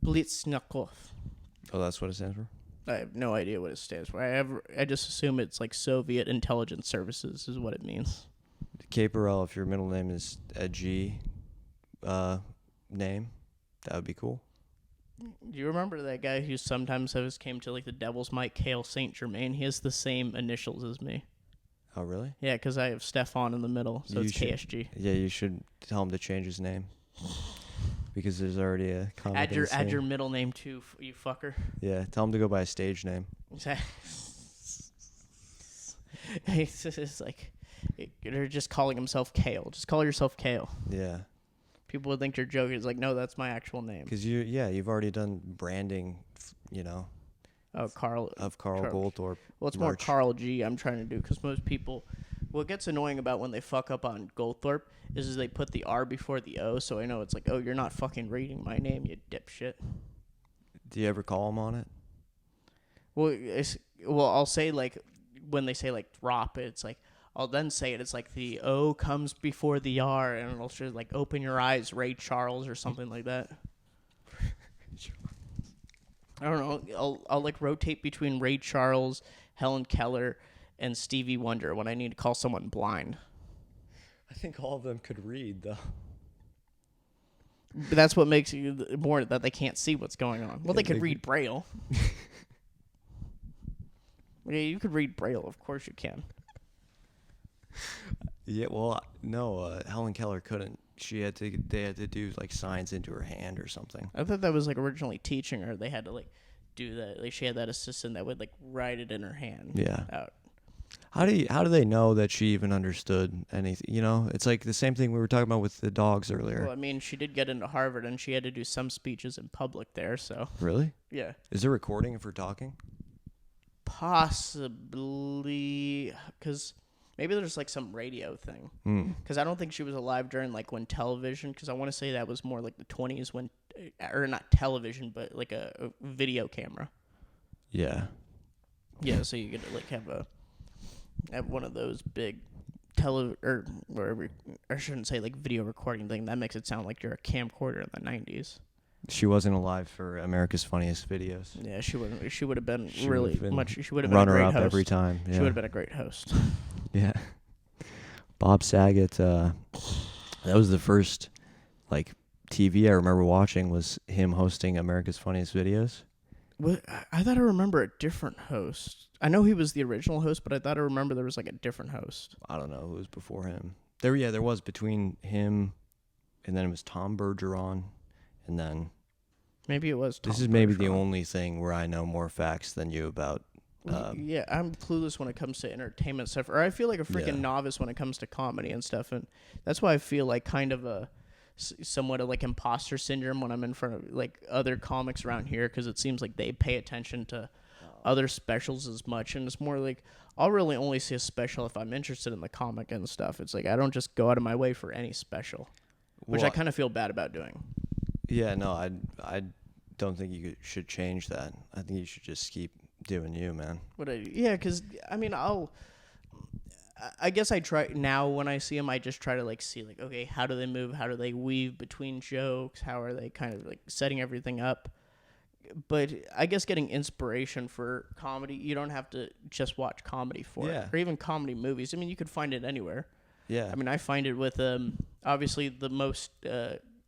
Blitznakov. Oh, that's what it stands for? I have no idea what it stands for. I just assume it's like Soviet Intelligence Services is what it means. Kate Burrell, if your middle name is a G name, that would be cool. Do you remember that guy who sometimes came to like the Devil's Mic, Kale St. Germain? He has the same initials as me. Oh, really? Yeah, because I have Stefan in the middle, so it's KSG. Yeah, you should tell him to change his name. Because there's already a comic Add your middle name too, you fucker. Yeah, tell him to go by a stage name. It's like they're just calling himself Kale. Just call yourself Kale. Yeah. People would think you're joking. It's like, no, that's my actual name. Because you've already done branding, Oh, Karl. Of Karl Goldthorpe. Well, it's more Karl G. I'm trying to do because most people. What gets annoying about when they fuck up on Goldthorpe is they put the R before the O, so I know it's like, oh, you're not fucking reading my name, you dipshit. Do you ever call them on it? Well, I'll say like when they say like drop it, it's like I'll then say it. It's like the O comes before the R, and it'll just like open your eyes, Ray Charles or something like that. I don't know. I'll like rotate between Ray Charles, Helen Keller, and Stevie Wonder when I need to call someone blind. I think all of them could read, though. But that's what makes you more that they can't see what's going on. Well, they could read Braille. Yeah, you could read Braille. Of course you can. Yeah, well, no, Helen Keller couldn't. they had to do like signs into her hand or something. I thought that was like originally teaching her. They had to like do that. Like she had that assistant that would like write it in her hand. Yeah. Out. How do they know that she even understood anything? You know, it's like the same thing we were talking about with the dogs earlier. Well, I mean, she did get into Harvard, and she had to do some speeches in public there. So Really? yeah, Is there recording of her talking? possibly because maybe there's like some radio thing. Because I don't think she was alive during like when television. Because I want to say that was more like the 20s when, or not television, but like a video camera. Yeah. Yeah, so you could like have one of those big or wherever. I shouldn't say like video recording thing. That makes it sound like you're a camcorder in the 90s. She wasn't alive for America's Funniest Videos. Yeah, she wouldn't. She would have been She really would've been much. She would have been a runner great up host. every time. Yeah. She would have been a great host. Yeah. Bob Saget. That was the first like TV I remember watching was him hosting America's Funniest Videos. What? I thought I remember a different host. I know he was the original host, but I thought I remember there was like a different host. I don't know who was before him. There was between him, and then it was Tom Bergeron, and then Maybe it was Tom this is maybe the Bergeron. only thing where I know more facts than you about. Yeah, I'm clueless when it comes to entertainment stuff, or I feel like a freaking novice when it comes to comedy and stuff, and that's why I feel like kind of a somewhat of like imposter syndrome when I'm in front of like other comics around here, because it seems like they pay attention to other specials as much, and it's more like I'll really only see a special if I'm interested in the comic and stuff. It's like I don't just go out of my way for any special, which I kind of feel bad about doing. Yeah, no, I don't think you should change that. I think you should just keep doing you, man. Because I mean, I guess I try now when I see them, I just try to like see like, okay, how do they move? How do they weave between jokes? How are they kind of like setting everything up? But I guess getting inspiration for comedy, you don't have to just watch comedy for it, or even comedy movies. I mean, you could find it anywhere. Yeah. I mean, I find it with obviously the most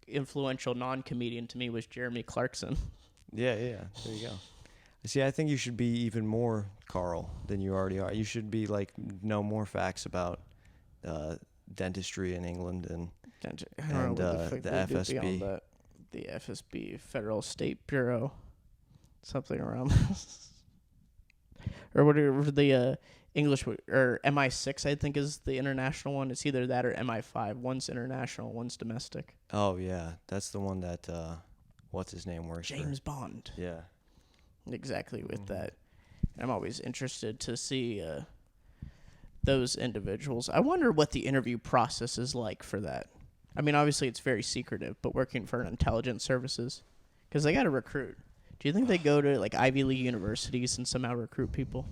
influential non-comedian to me was Jeremy Clarkson. Yeah. There you go. See, I think you should be even more Karl than you already are. You should be like know more facts about dentistry in England and the FSB. The FSB, Federal State Bureau, something around this. Or whatever the English or MI6, I think is the international one. It's either that or MI5. One's international, one's domestic. Oh yeah, that's the one that what's his name works James for. Bond. Yeah. Exactly with that. And I'm always interested to see those individuals. I wonder what the interview process is like for that. I mean, obviously it's very secretive, but working for an intelligence services, because they got to recruit. Do you think they go to like Ivy League universities and somehow recruit people?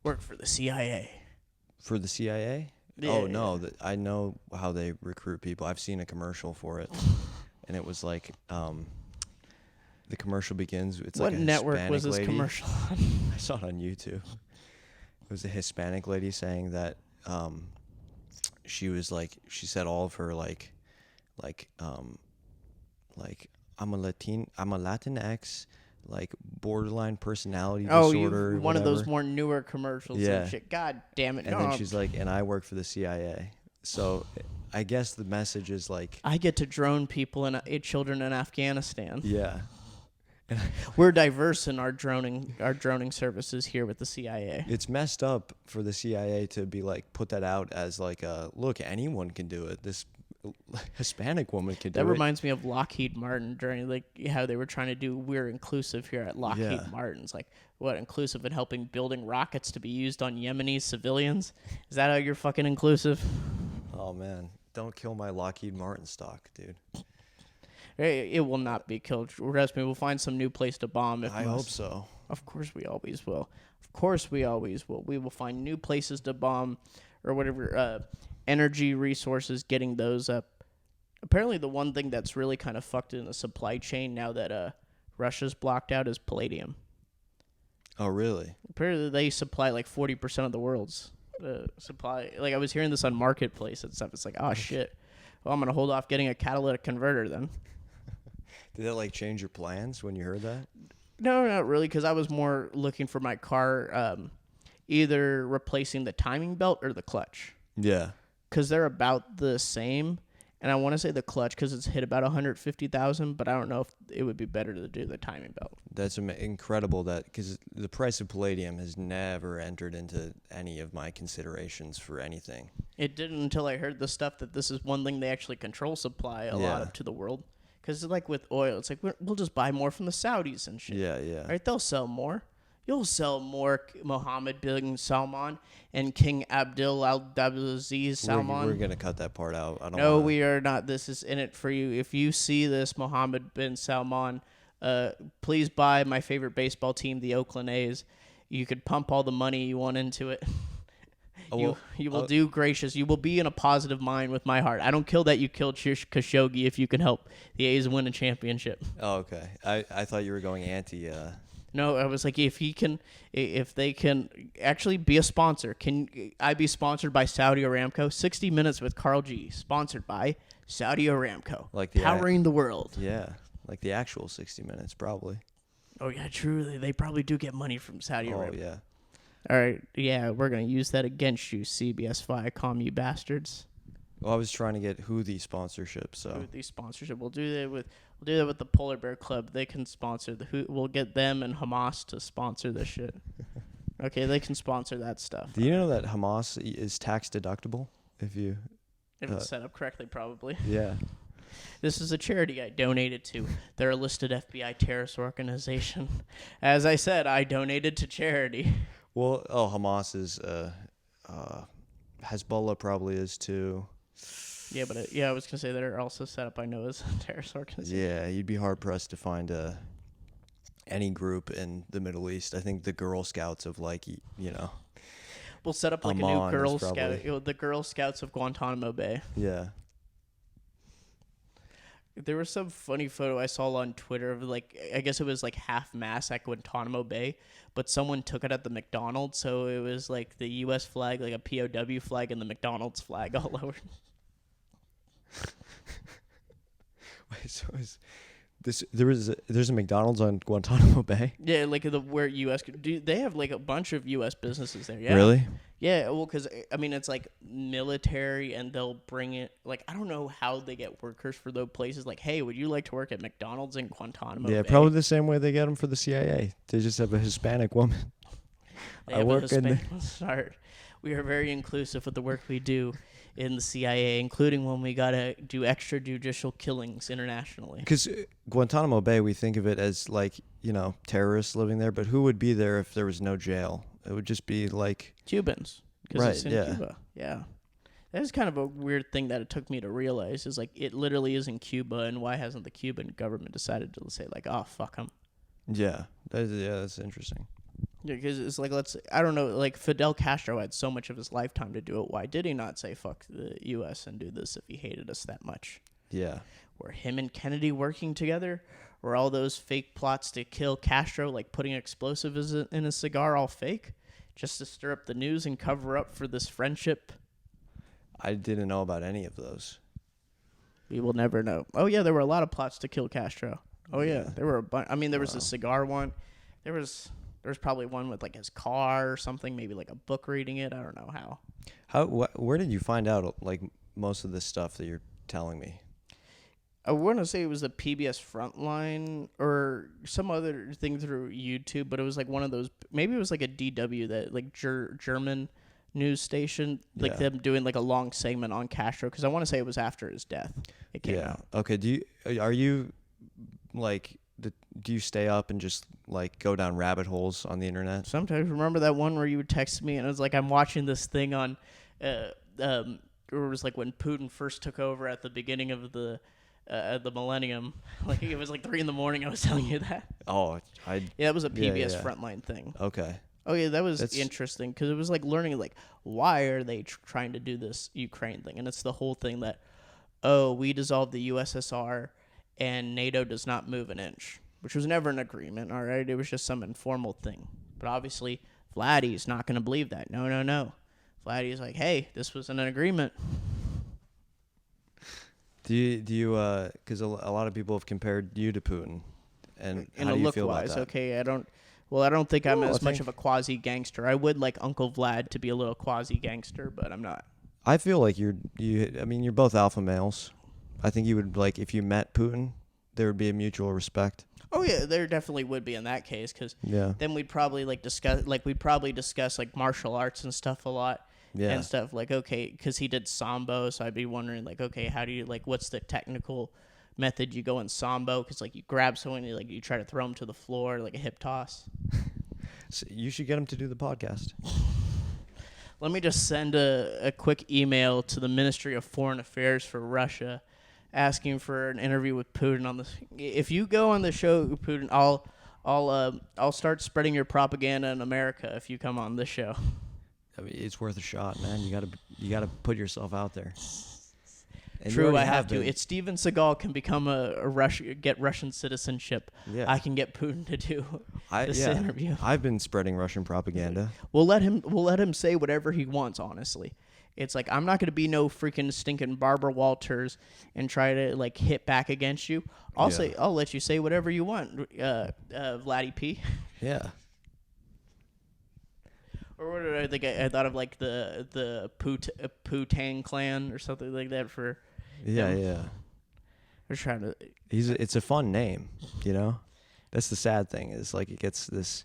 Work for the CIA. For the CIA? Yeah, oh no, I know how they recruit people. I've seen a commercial for it, and it was like the commercial begins. It's what like a network Hispanic was this lady. commercial on? I saw it on YouTube. It was a Hispanic lady saying that she was like, she said all of her like I'm a Latinx, like borderline personality disorder. One of those more newer commercials. Yeah. And shit. God damn it! And then she's like, and I work for the CIA. So I guess the message is like, I get to drone people and children in Afghanistan. Yeah. We're diverse in our droning services here with the CIA. It's messed up for the CIA to be like put that out as like look, anyone can do it. This Hispanic woman can do it. That reminds me of Lockheed Martin during like how they were trying to do we're inclusive here at Lockheed Martin's. Like what, inclusive in helping building rockets to be used on Yemeni civilians? Is that how you're fucking inclusive? Oh man, don't kill my Lockheed Martin stock, dude. It will not be killed. Trust me, we'll find some new place to bomb. I hope so. Of course we always will. Of course we always will. We will find new places to bomb or whatever, energy resources, getting those up. Apparently the one thing that's really kind of fucked in the supply chain now that Russia's blocked out is palladium. Oh, really? Apparently they supply like 40% of the world's supply. Like I was hearing this on Marketplace and stuff. It's like, oh shit. Well, I'm going to hold off getting a catalytic converter then. Did that like change your plans when you heard that? No, not really, because I was more looking for my car either replacing the timing belt or the clutch. Yeah. because they're about the same. And I want to say the clutch because it's hit about 150,000, but I don't know if it would be better to do the timing belt. That's incredible because the price of palladium has never entered into any of my considerations for anything. It didn't until I heard the stuff that this is one thing they actually control supply a lot of to the world. Because like with oil, it's like we'll just buy more from the Saudis and shit. Yeah, yeah. All right, they'll sell more. You'll sell more Mohammed bin Salman and King Abdulaziz Salman. We're going to cut that part out. We are not. This is in it for you. If you see this Mohammed bin Salman, please buy my favorite baseball team, the Oakland A's. You could pump all the money you want into it. You will do gracious. You will be in a positive mind with my heart. I don't kill that you killed Khashoggi if you can help the A's win a championship. Oh, okay. I thought you were going anti... No, I was like, if they can actually be a sponsor, can I be sponsored by Saudi Aramco? 60 Minutes with Karl G, sponsored by Saudi Aramco, like powering the world. Yeah, like the actual 60 Minutes, probably. Oh, yeah, truly. They probably do get money from Saudi Aramco. Oh, yeah. All right, yeah, we're going to use that against you, CBS Viacom, you bastards. Well, I was trying to get Houthi sponsorship, so. Houthi sponsorship. We'll do that with the Polar Bear Club. They can sponsor we'll get them and Hamas to sponsor this shit. Okay, they can sponsor that stuff. Do you know that Hamas is tax deductible if it's set up correctly, probably. Yeah. This is a charity I donated to. They're a listed FBI terrorist organization. As I said, I donated to charity. Well, Hamas is Hezbollah probably is too. Yeah, but I was gonna say they're also set up. I know as a terrorist organization. Yeah, you'd be hard pressed to find any group in the Middle East. I think the Girl Scouts of We'll set up like Amman a new Girl probably... Scout, the Girl Scouts of Guantanamo Bay. Yeah. There was some funny photo I saw on Twitter of I guess it was like half mast at Guantanamo Bay, but someone took it at the McDonald's, so it was like the U.S. flag, like a POW flag, and the McDonald's flag all over. Wait, so there's a McDonald's on Guantanamo Bay? Yeah, like where U.S. They have like a bunch of U.S. businesses there. Yeah. Really? Yeah, well, because I mean it's like military, and they'll bring it. Like I don't know how they get workers for those places. Like, hey, would you like to work at McDonald's in Guantanamo Bay? Yeah, probably the same way they get them for the CIA. They just have a Hispanic woman. I work in the... We are very inclusive with the work we do in the CIA, including when we gotta do extrajudicial killings internationally. Because Guantanamo Bay, we think of it as terrorists living there, but who would be there if there was no jail? It would just be like Cubans, right? It's in Cuba. Yeah, that is kind of a weird thing that it took me to realize. Is like it literally is in Cuba, and why hasn't the Cuban government decided to say like, oh fuck them? Yeah, that's interesting. Yeah, because it's like I don't know, like Fidel Castro had so much of his lifetime to do it. Why did he not say fuck the U.S. and do this if he hated us that much? Yeah. Were him and Kennedy working together? Were all those fake plots to kill Castro, like putting explosives in a cigar, all fake? Just to stir up the news and cover up for this friendship? I didn't know about any of those. We will never know. Oh, yeah, there were a lot of plots to kill Castro. Oh, yeah. There were a bunch. I mean, there was a cigar one. There was probably one with, like, his car or something, maybe, like, a book reading it. I don't know how. Where did you find out, like, most of this stuff that you're telling me? I want to say it was the PBS Frontline or some other thing through YouTube, but it was, like, one of those. Maybe it was, like, a DW, that like, German news station, like, them doing, like, a long segment on Castro, because I want to say it was after his death it came out. Okay, do you stay up and just like go down rabbit holes on the internet? Sometimes. Remember that one where you would text me and it was like I'm watching this thing on it was like when Putin first took over at the beginning of the millennium. Like it was like 3 a.m. I was telling you that. Oh, that was a PBS Frontline thing. Okay. Oh yeah, that was interesting because it was like learning like why are they trying to do this Ukraine thing, and it's the whole thing that we dissolved the USSR and NATO does not move an inch, which was never an agreement. All right, it was just some informal thing. But obviously, Vladdy's not going to believe that. No. Vladdy's like, hey, this was an agreement. Do you because a lot of people have compared you to Putin, and how do you feel about that? Okay, I don't think I'm much of a quasi gangster. I would like Uncle Vlad to be a little quasi gangster, but I'm not. I feel like you're both alpha males. I think you would, like, if you met Putin, there would be a mutual respect. Oh yeah, there definitely would be in that case, because then we'd probably discuss like martial arts and stuff a lot. Yeah. And stuff like, okay, because he did sambo, so I'd be wondering like, okay, how do you what's the technical method you go in sambo? Because like you grab someone, you try to throw them to the floor like a hip toss. So you should get him to do the podcast. Let me just send a quick email to the Ministry of Foreign Affairs for Russia, asking for an interview with Putin on this. If you go on the show, Putin, I'll start spreading your propaganda in America if you come on this show. I mean, it's worth a shot, man. You gotta put yourself out there. And True, I have to. If Steven Seagal can become get Russian citizenship, I can get Putin to do this interview. I've been spreading Russian propaganda. We'll let him say whatever he wants. Honestly, it's like I'm not gonna be no freaking stinking Barbara Walters and try to like hit back against you. I'll let you say whatever you want, Vladdy P. Yeah. Or what did I think? I thought of like the Putang clan or something like that for. Yeah. We're trying to. It's a fun name, you know. That's the sad thing is like it gets this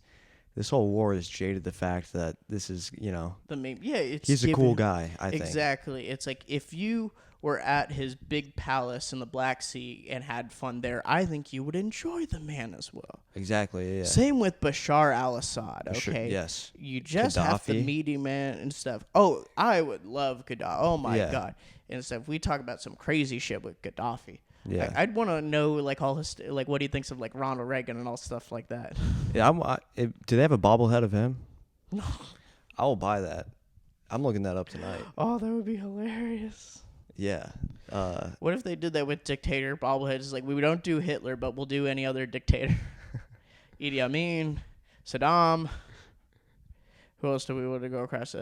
whole war has jaded the fact that this is he's a cool guy. I think exactly. It's like if you were at his big palace in the Black Sea and had fun there, I think you would enjoy the man as well. Exactly. Yeah. Same with Bashar al-Assad. Okay. Yes. You just have to meet him, man, and stuff. Oh, I would love Gaddafi. Oh my God, and stuff. We talk about some crazy shit with Gaddafi. Yeah. I'd want to know like all his what he thinks of like Ronald Reagan and all stuff like that. Yeah. Do they have a bobblehead of him? No. I will buy that. I'm looking that up tonight. Oh, that would be hilarious. Yeah. What if they did that with dictator bobbleheads? It's like we don't do Hitler, but we'll do any other dictator. Idi Amin, Saddam. Who else do we want to go across?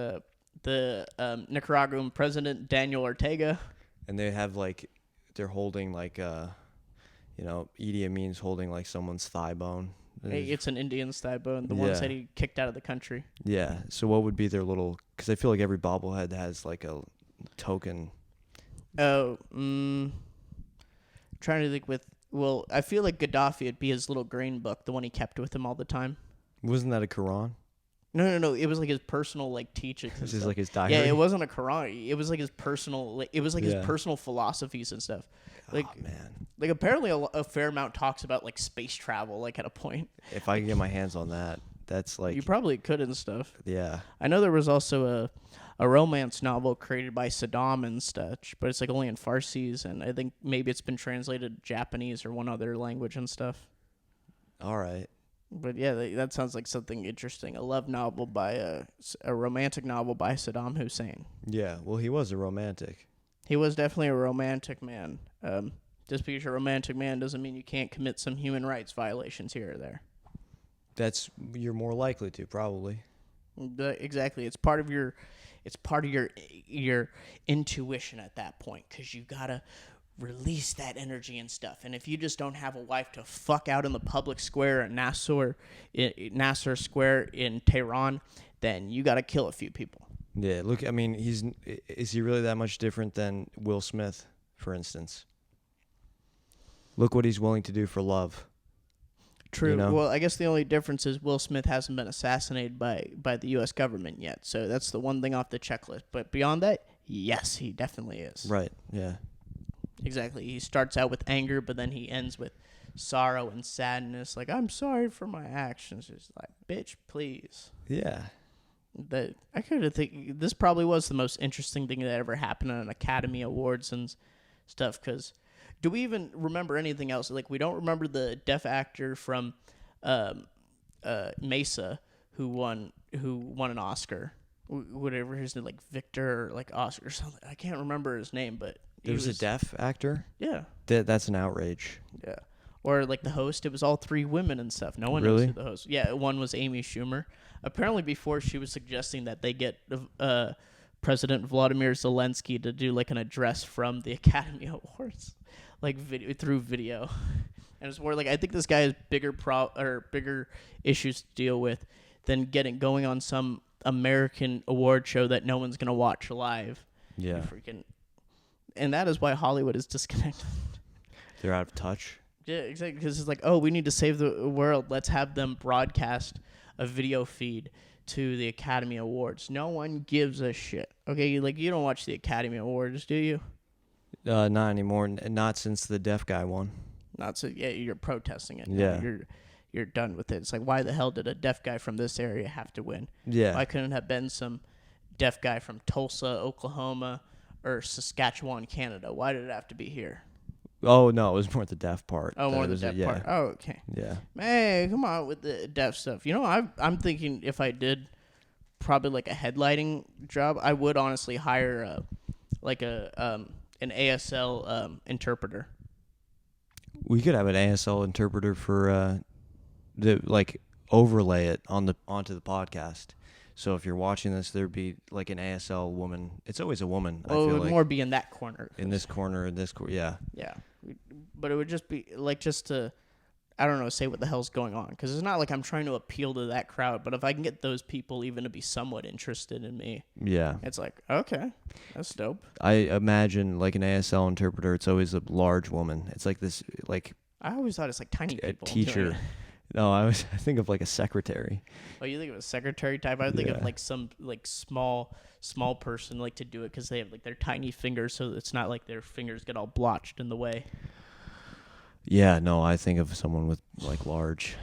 The Nicaraguan president Daniel Ortega. And they have like they're holding like Idi Amin's holding like someone's thigh bone. It's an Indian's thigh bone. The ones that he kicked out of the country. Yeah. So what would be their little? Because I feel like every bobblehead has like a token. Oh, trying to think I feel like Gaddafi would be his little green book, the one he kept with him all the time. Wasn't that a Quran? No. It was like his personal like teachings. This is like his diary. Yeah, it wasn't a Quran. It was like his personal. It was like his personal philosophies and stuff. Like, oh man. Like apparently a fair amount talks about like space travel. Like at a point. If I can get my hands on that, that's like you probably could and stuff. Yeah. I know there was also a romance novel created by Saddam and such, but it's like only in Farsis, and I think maybe it's been translated to Japanese or one other language and stuff. All right. But yeah, that sounds like something interesting. A love novel by a romantic novel by Saddam Hussein. Yeah, well, he was a romantic. He was definitely a romantic man. Just because you're a romantic man doesn't mean you can't commit some human rights violations here or there. You're more likely to, probably. Exactly. It's part of your intuition at that point, because you gotta release that energy and stuff. And if you just don't have a wife to fuck out in the public square at Nasser Square in Tehran, then you gotta kill a few people. Yeah, look, I mean, is he really that much different than Will Smith, for instance? Look what he's willing to do for love. True. You know? Well, I guess the only difference is Will Smith hasn't been assassinated by the U.S. government yet. So that's the one thing off the checklist. But beyond that, yes, he definitely is. Right, yeah. Exactly. He starts out with anger, but then he ends with sorrow and sadness. Like, I'm sorry for my actions. It's like, bitch, please. Yeah. I kind of think this probably was the most interesting thing that ever happened on Academy Awards and stuff, because do we even remember anything else? Like, we don't remember the deaf actor from Mesa who won an Oscar, whatever his name, like Victor, or like Oscar or something. I can't remember his name, but there was a deaf actor. Yeah, that's an outrage. Yeah, or like the host, it was all three women and stuff. No one knows who the host. Yeah, one was Amy Schumer. Apparently, before she was suggesting that they get President Vladimir Zelensky to do like an address from the Academy Awards, like through video, and it's more like I think this guy has bigger issues to deal with than going on some American award show that no one's gonna watch live Yeah. And that is why Hollywood is disconnected. They're out of touch. Yeah, exactly. Because it's like, oh, we need to save the world. Let's have them broadcast a video feed to the Academy Awards. No one gives a shit. Okay, you don't watch the Academy Awards, do you? Not anymore. Not since the deaf guy won. Not so. Yeah, you're protesting it. Yeah. You're done with it. It's like, why the hell did a deaf guy from this area have to win? Yeah. Why couldn't it have been some deaf guy from Tulsa, Oklahoma, or Saskatchewan, Canada? Why did it have to be here? Oh, no, it was more the deaf part. Oh, more the deaf part. Oh, okay. Yeah. Hey, come on with the deaf stuff. I'm thinking if I did probably like a headlighting job, I would honestly hire an ASL interpreter. We could have an ASL interpreter for overlay it onto the podcast. So if you're watching this, there'd be like an ASL woman. It's always a woman. Well, it would more be in that corner. In this corner, yeah. Yeah, but it would just be like just to, I don't know, say what the hell's going on. Because it's not like I'm trying to appeal to that crowd. But if I can get those people even to be somewhat interested in me, yeah, it's like, okay, that's dope. I imagine like an ASL interpreter. It's always a large woman. It's like this, like I always thought it's like tiny a people. teacher. No, I think of like a secretary. Oh, you think of a secretary type? I would think of like some like small person like to do it because they have like their tiny fingers, so it's not like their fingers get all blotched in the way. Yeah, no, I think of someone with like large.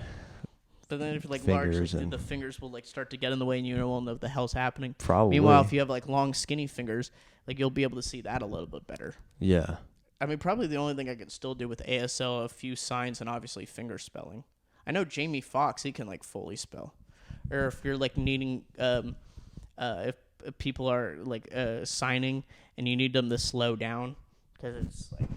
But then if like fingers large, the fingers will like start to get in the way, and you won't know what the hell's happening. Probably. Meanwhile, if you have like long, skinny fingers, like you'll be able to see that a little bit better. Yeah. I mean, probably the only thing I could still do with ASL, a few signs, and obviously finger spelling. I know Jamie Foxx, he can like fully spell. Or if you're like needing, if people are like signing and you need them to slow down, because it's like.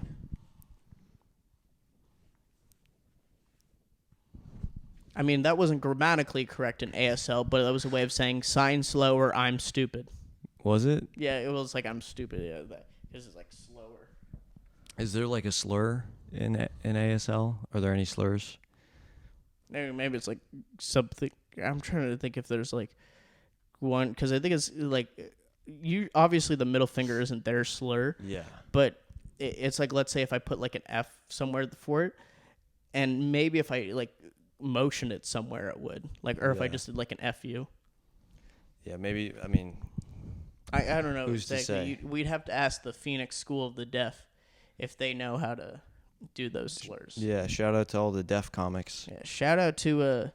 I mean, that wasn't grammatically correct in ASL, but that was a way of saying sign slower, I'm stupid. Was it? Yeah, it was like I'm stupid. Yeah, because it's like slower. Is there like a slur in ASL? Are there any slurs? Maybe it's like something. I'm trying to think if there's like one, because I think it's like you obviously the middle finger isn't their slur. Yeah. But it's like, let's say if I put like an F somewhere for it, and maybe if I like motion it somewhere it would, like, or if I just did like an FU. Yeah, maybe. I mean, I don't know. Who's to say? We'd have to ask the Phoenix School of the Deaf if they know how to do those slurs. Yeah, shout out to all the deaf comics. Yeah, shout out to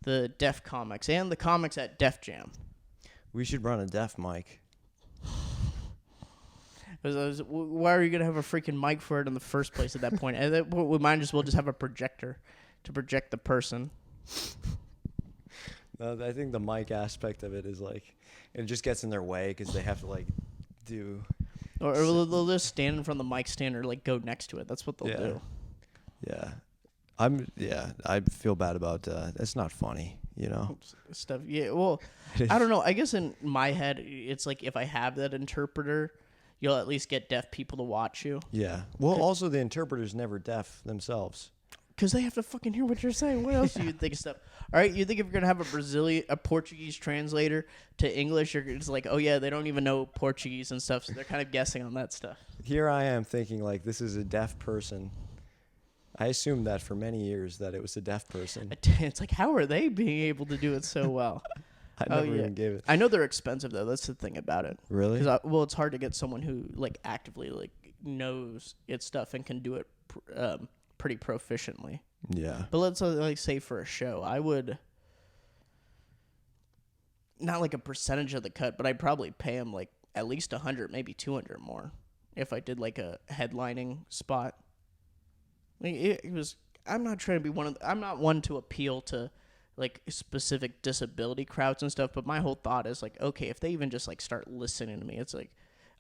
the deaf comics and the comics at Def Jam. We should run a deaf mic. Why are you gonna have a freaking mic for it in the first place at that point? And we might as well just have a projector to project the person. No, I think the mic aspect of it is like, it just gets in their way because they have to like do. Or they'll just stand in front of the mic stand or like go next to it. That's what they'll do. Yeah. I feel bad about that's not funny, you know. Stuff. Yeah, well, I don't know. I guess in my head it's like if I have that interpreter, you'll at least get deaf people to watch you. Yeah. Well, also the interpreter's never deaf themselves. Because they have to fucking hear what you're saying. What else do you think of stuff? All right, you think if you're going to have a Portuguese translator to English, you're just like, oh, yeah, they don't even know Portuguese and stuff, so they're kind of guessing on that stuff. Here I am thinking, like, this is a deaf person. I assumed that for many years, that it was a deaf person. It's like, how are they being able to do it so well? I never even gave it. I know they're expensive, though. That's the thing about it. Really? Because it's hard to get someone who, like, actively, like, knows its stuff and can do it pretty proficiently. Yeah. But let's like say for a show, I would not like a percentage of the cut, but I'd probably pay him like at least 100, maybe 200 more if I did like a headlining spot. Like it was. I'm not trying to be I'm not one to appeal to like specific disability crowds and stuff. But my whole thought is like, okay, if they even just like start listening to me, it's like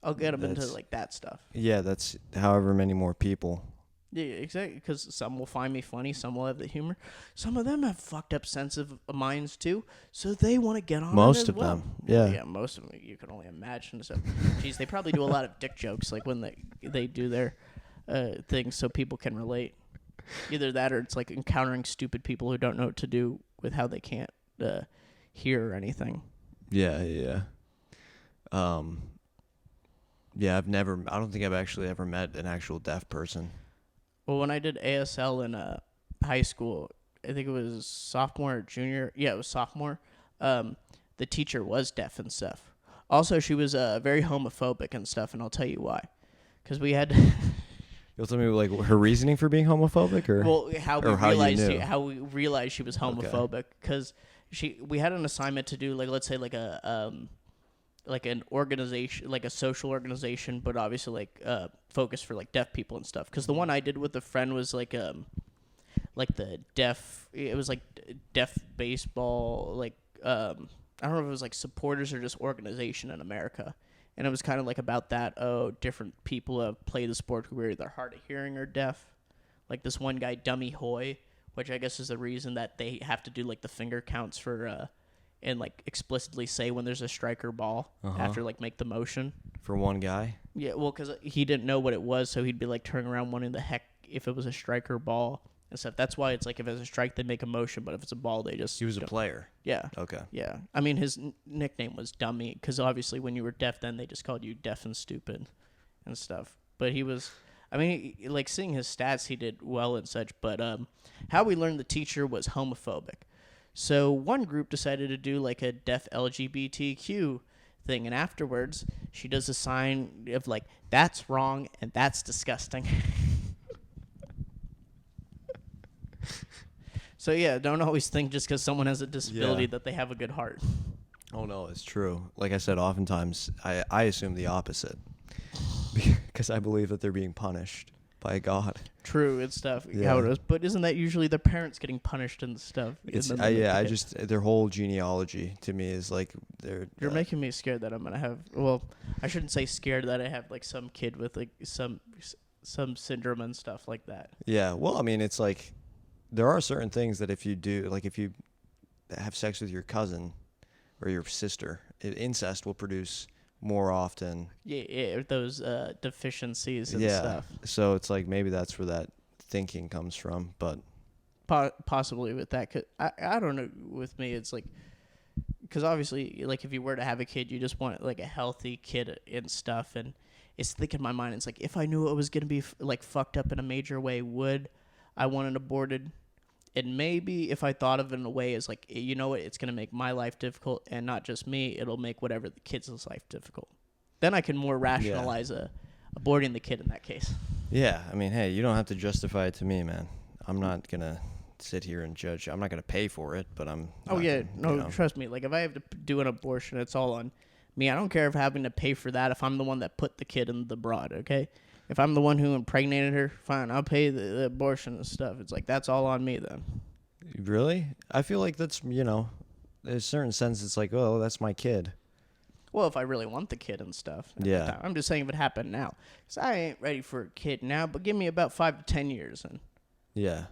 I'll get them into like that stuff. Yeah, that's however many more people. Yeah, exactly. Because some will find me funny, some will have the humor. Some of them have fucked up sensitive minds too, so they want to get on. Most it of as well. them, yeah. Yeah, most of them. You can only imagine. So, geez, they probably do a lot of dick jokes, like when they do their things, so people can relate. Either that, or it's like encountering stupid people who don't know what to do with how they can't hear or anything. Yeah. Yeah, I don't think I've actually ever met an actual deaf person. Well, when I did ASL in high school, I think it was sophomore or junior. Yeah, it was sophomore. Um, the teacher was deaf and stuff. Also, she was very homophobic and stuff, and I'll tell you why. Because we had You'll tell me like her reasoning for being homophobic, or well, how we or how you realized knew. how we realized she was Okay. homophobic because we had an assignment to do, like, let's say like an organization, like a social organization, but obviously like focused for like deaf people and stuff. Because the one I did with a friend was like the deaf. It was like deaf baseball. Like I don't know if it was like supporters or just organization in America. And it was kind of like about that. Oh, different people have played the sport who are either hard of hearing or deaf. Like this one guy, Dummy Hoy, which I guess is the reason that they have to do like the finger counts for and like explicitly say when there's a striker ball after like make the motion. For one guy? Yeah, well, because he didn't know what it was, so he'd be like turning around wondering the heck if it was a striker ball and stuff. That's why it's like if it's a strike, they make a motion, but if it's a ball, they just. He was a player. Yeah. Okay. Yeah. I mean, his nickname was Dummy because obviously when you were deaf, then they just called you deaf and stupid and stuff. But he was. I mean, like seeing his stats, he did well and such. But how we learned the teacher was homophobic. So one group decided to do like a deaf LGBTQ thing, and afterwards she does a sign of like that's wrong and that's disgusting. So yeah, don't always think just because someone has a disability that they have a good heart. Oh no, it's true. Like I said, oftentimes I assume the opposite because I believe that they're being punished by God. True, it's stuff. Yeah. How it is, but isn't that usually the parents getting punished and stuff? It's And then I just their whole genealogy to me is like they're. You're making me scared that I'm gonna have. Well, I shouldn't say scared that I have like some kid with like some syndrome and stuff like that. Yeah, well, I mean, it's like there are certain things that if you do, like if you have sex with your cousin or your sister, incest will produce more often. Yeah, those deficiencies and Yeah, stuff. so it's like maybe that's where that thinking comes from, but Possibly with that. 'Cause I don't know. With me, it's like because obviously, like if you were to have a kid, you just want like a healthy kid and stuff. And it's thinking in my mind, it's like if I knew it was gonna be like fucked up in a major way, would I want it aborted? And maybe if I thought of it in a way as like, you know what, it's going to make my life difficult and not just me, it'll make whatever the kid's life difficult. Then I can more rationalize aborting the kid in that case. yeah, I mean, hey, you don't have to justify it to me, man. I'm not going to sit here and judge. I'm not going to pay for it, but I'm Oh, yeah. No, trust me. Like, if I have to do an abortion, it's all on me. I don't care if having to pay for that if I'm the one that put the kid in the broad, okay? If I'm the one who impregnated her, fine, I'll pay the abortion and stuff. It's like, that's all on me then. Really? I feel like that's, there's a certain sense it's like, oh, that's my kid. Well, if I really want the kid and stuff. Yeah. I'm just saying if it happened now. Because I ain't ready for a kid now, but give me about 5 to 10 years. And Yeah.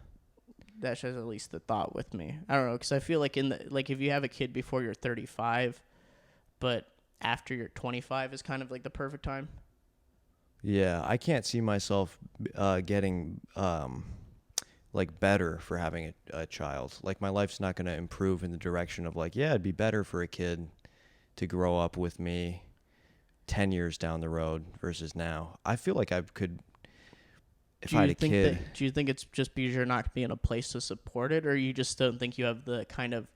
that's just at least the thought with me. I don't know, because I feel like if you have a kid before you're 35, but after you're 25 is kind of like the perfect time. Yeah, I can't see myself getting like better for having a child. Like my life's not going to improve in the direction of like, yeah, it'd be better for a kid to grow up with me 10 years down the road versus now. I feel like I could, if I had a kid. Do you think it's just because you're not going to be in a place to support it, or you just don't think you have the kind of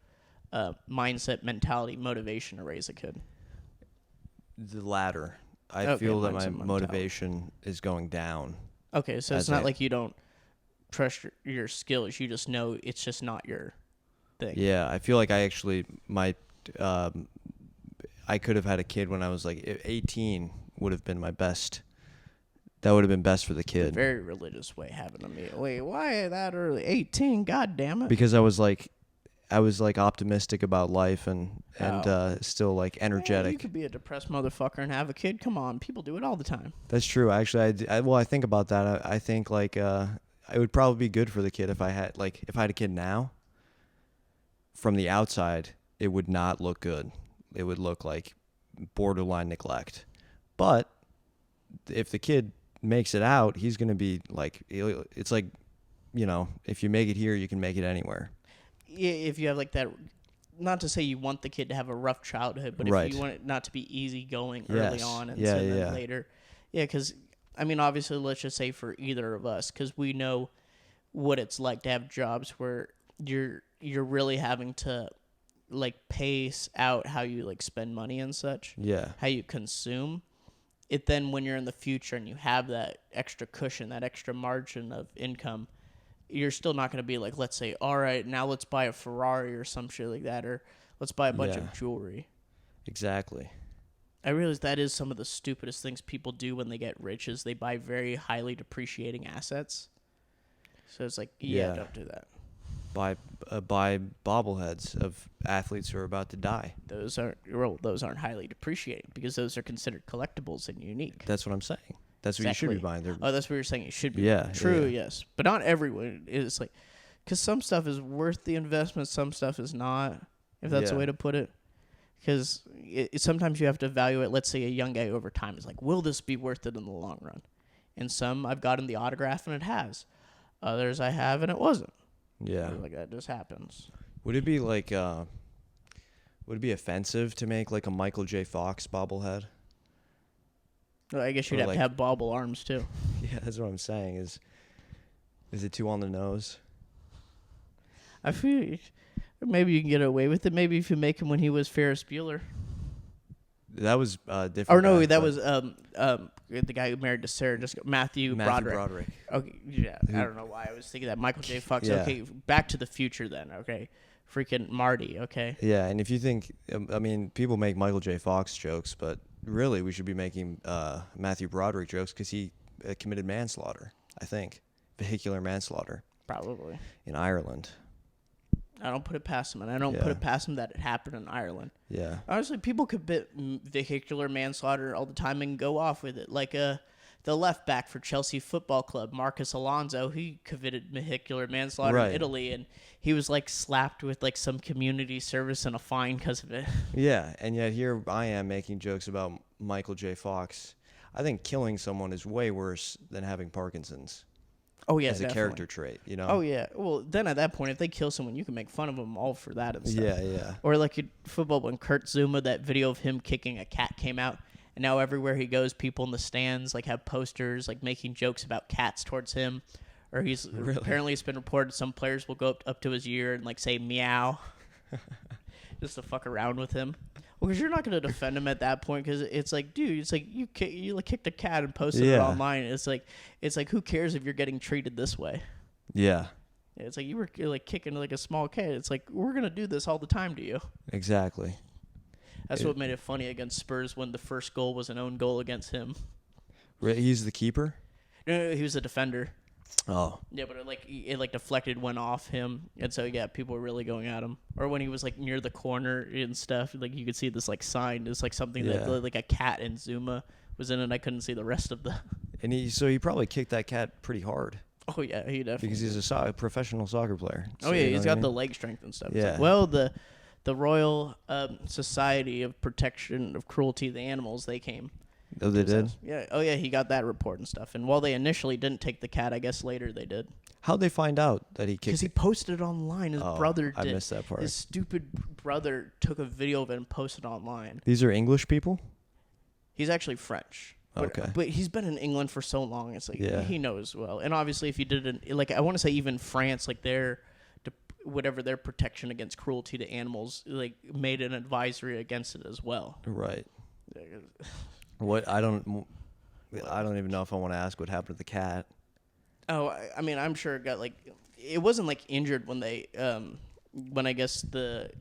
mindset, mentality, motivation to raise a kid? The latter. I feel that my motivation is going down. Okay, so it's not like you don't trust your skills. You just know it's just not your thing. Yeah, I feel like I actually might. I could have had a kid when I was like 18. Would have been my best. That would have been best for the kid. A very religious way having a meal. Wait, why that early? 18? God damn it! Because I was like optimistic about life and still like energetic. Yeah, you could be a depressed motherfucker and have a kid. Come on, people do it all the time. That's true. Actually, I think about that. I think like it would probably be good for the kid if I had a kid now. From the outside, it would not look good. It would look like borderline neglect. But if the kid makes it out, he's gonna be like, it's like, if you make it here, you can make it anywhere. If you have like that not to say you want the kid to have a rough childhood, but Right. if you want it not to be easygoing Yes. early on and Yeah, then yeah. later. Yeah, because, I mean, obviously, let's just say for either of us, because we know what it's like to have jobs where you're really having to, like, pace out how you, like, spend money and such. Yeah. How you consume. It then, when you're in the future and you have that extra cushion, that extra margin of income, you're still not going to be like, let's say, all right, now let's buy a Ferrari or some shit like that, or let's buy a bunch Yeah. of jewelry. Exactly. I realize that is some of the stupidest things people do when they get rich is they buy very highly depreciating assets. So it's like, Yeah. don't do that. Buy bobbleheads of athletes who are about to die. Those aren't highly depreciating because those are considered collectibles and unique. That's what I'm saying. That's what you should be buying. Oh, that's what you're saying. You should be. Yeah. True, yeah. yes. But not everyone. It's like, because some stuff is worth the investment, some stuff is not, if that's a Yeah. way to put it. Because sometimes you have to evaluate, let's say, a young guy over time is like, will this be worth it in the long run? And some, I've gotten the autograph and it has. Others I have and it wasn't. Yeah. Like, that just happens. Would it be like, would it be offensive to make like a Michael J. Fox bobblehead? Well, I guess you'd Or have like- to have bobble arms, too. Yeah, that's what I'm saying. Is it too on the nose? I feel maybe you can get away with it. Maybe if you make him when he was Ferris Bueller. That was different. Or no, guy, that but was the guy who married to Sarah Jessica, Matthew Broderick. Okay, yeah, I don't know why I was thinking that. Michael J. Fox. Yeah. Okay, Back to the Future then. Okay, freaking Marty. Okay. Yeah, and if you think, I mean, people make Michael J. Fox jokes, but really we should be making Matthew Broderick jokes because he committed manslaughter, I think. Vehicular manslaughter. Probably. In Ireland. I don't put it past him, and I don't put it past him that it happened in Ireland. Yeah. Honestly, people commit vehicular manslaughter all the time and go off with it. Like the left back for Chelsea Football Club, Marcus Alonso, he committed vehicular manslaughter in Italy, and he was like slapped with like some community service and a fine because of it. Yeah, and yet here I am making jokes about Michael J. Fox. I think killing someone is way worse than having Parkinson's. Oh yeah, as a definitely. character trait, you know. Oh yeah. Well, then at that point, if they kill someone, you can make fun of them all for that and stuff. Yeah, yeah. Or like in football, when Kurt Zuma, that video of him kicking a cat came out, and now everywhere he goes, people in the stands like have posters like making jokes about cats towards him. Or apparently it's been reported some players will go up to his ear and like say meow, just to fuck around with him. Well, because you're not going to defend him at that point, because it's like, dude, it's like you kicked a cat and posted it online. It's like who cares if you're getting treated this way? Yeah. It's like you were like kicking like a small kid. It's like, we're going to do this all the time to you. Exactly. That's what made it funny against Spurs when the first goal was an own goal against him. He's the keeper? No, he was a defender. Oh. Yeah, but it deflected, went off him, and so yeah, people were really going at him. Or when he was like near the corner and stuff, like you could see this like sign. It's like something that like a cat and Zuma was in it. I couldn't see the rest of the. And he probably kicked that cat pretty hard. Oh yeah, he definitely. Because he's a professional soccer player. So, oh yeah, he's got the leg strength and stuff. Yeah. Like, well, the Royal Society of Protection of Cruelty to the Animals, they came. Oh, they did? Yeah. Oh, yeah, he got that report and stuff. And while they initially didn't take the cat, I guess later they did. How'd they find out that he kicked Because he posted it online. His brother did. I missed that part. His stupid brother took a video of it and posted it online. These are English people? He's actually French. Okay. But he's been in England for so long. It's like he knows well. And obviously, if you did it, like I want to say even France, like their protection against cruelty to animals, like made an advisory against it as well. Right. What I don't even know if I want to ask what happened to the cat. Oh, I mean, I'm sure it got like, it wasn't like injured when they when I guess that